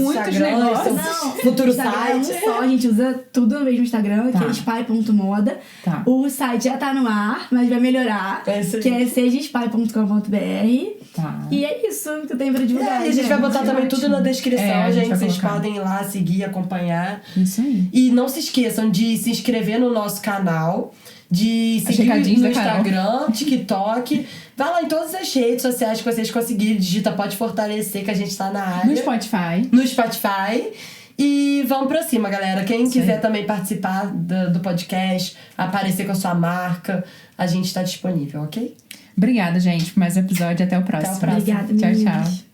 muitos Instagrams, negócios. seu futuro Instagram site. é um só, a gente usa tudo no mesmo Instagram, que Tá. é spy.moda. Tá. O site já tá no ar, mas vai melhorar, É isso aí. que é sejaspy.com.br. Tá. E é isso que eu tenho pra E divulgar. aí, a gente vai botar também tudo na descrição, É, a gente gente. vai Vocês colocar. podem ir lá seguir, acompanhar. Isso aí. E não se esqueçam de se inscrever no nosso canal, de seguir recadinhos no da Carol. Instagram, TikTok. Vai lá em todas as redes sociais que vocês conseguirem. Digita Pode Fortalecer, que a gente tá na área. No Spotify. No Spotify. E vamos pra cima, galera. Quem quiser também participar do podcast, aparecer com a sua marca, a gente tá disponível, ok? Obrigada, gente, por mais um episódio. Até o próximo. próximo. Obrigada, Tchau, meninas. tchau.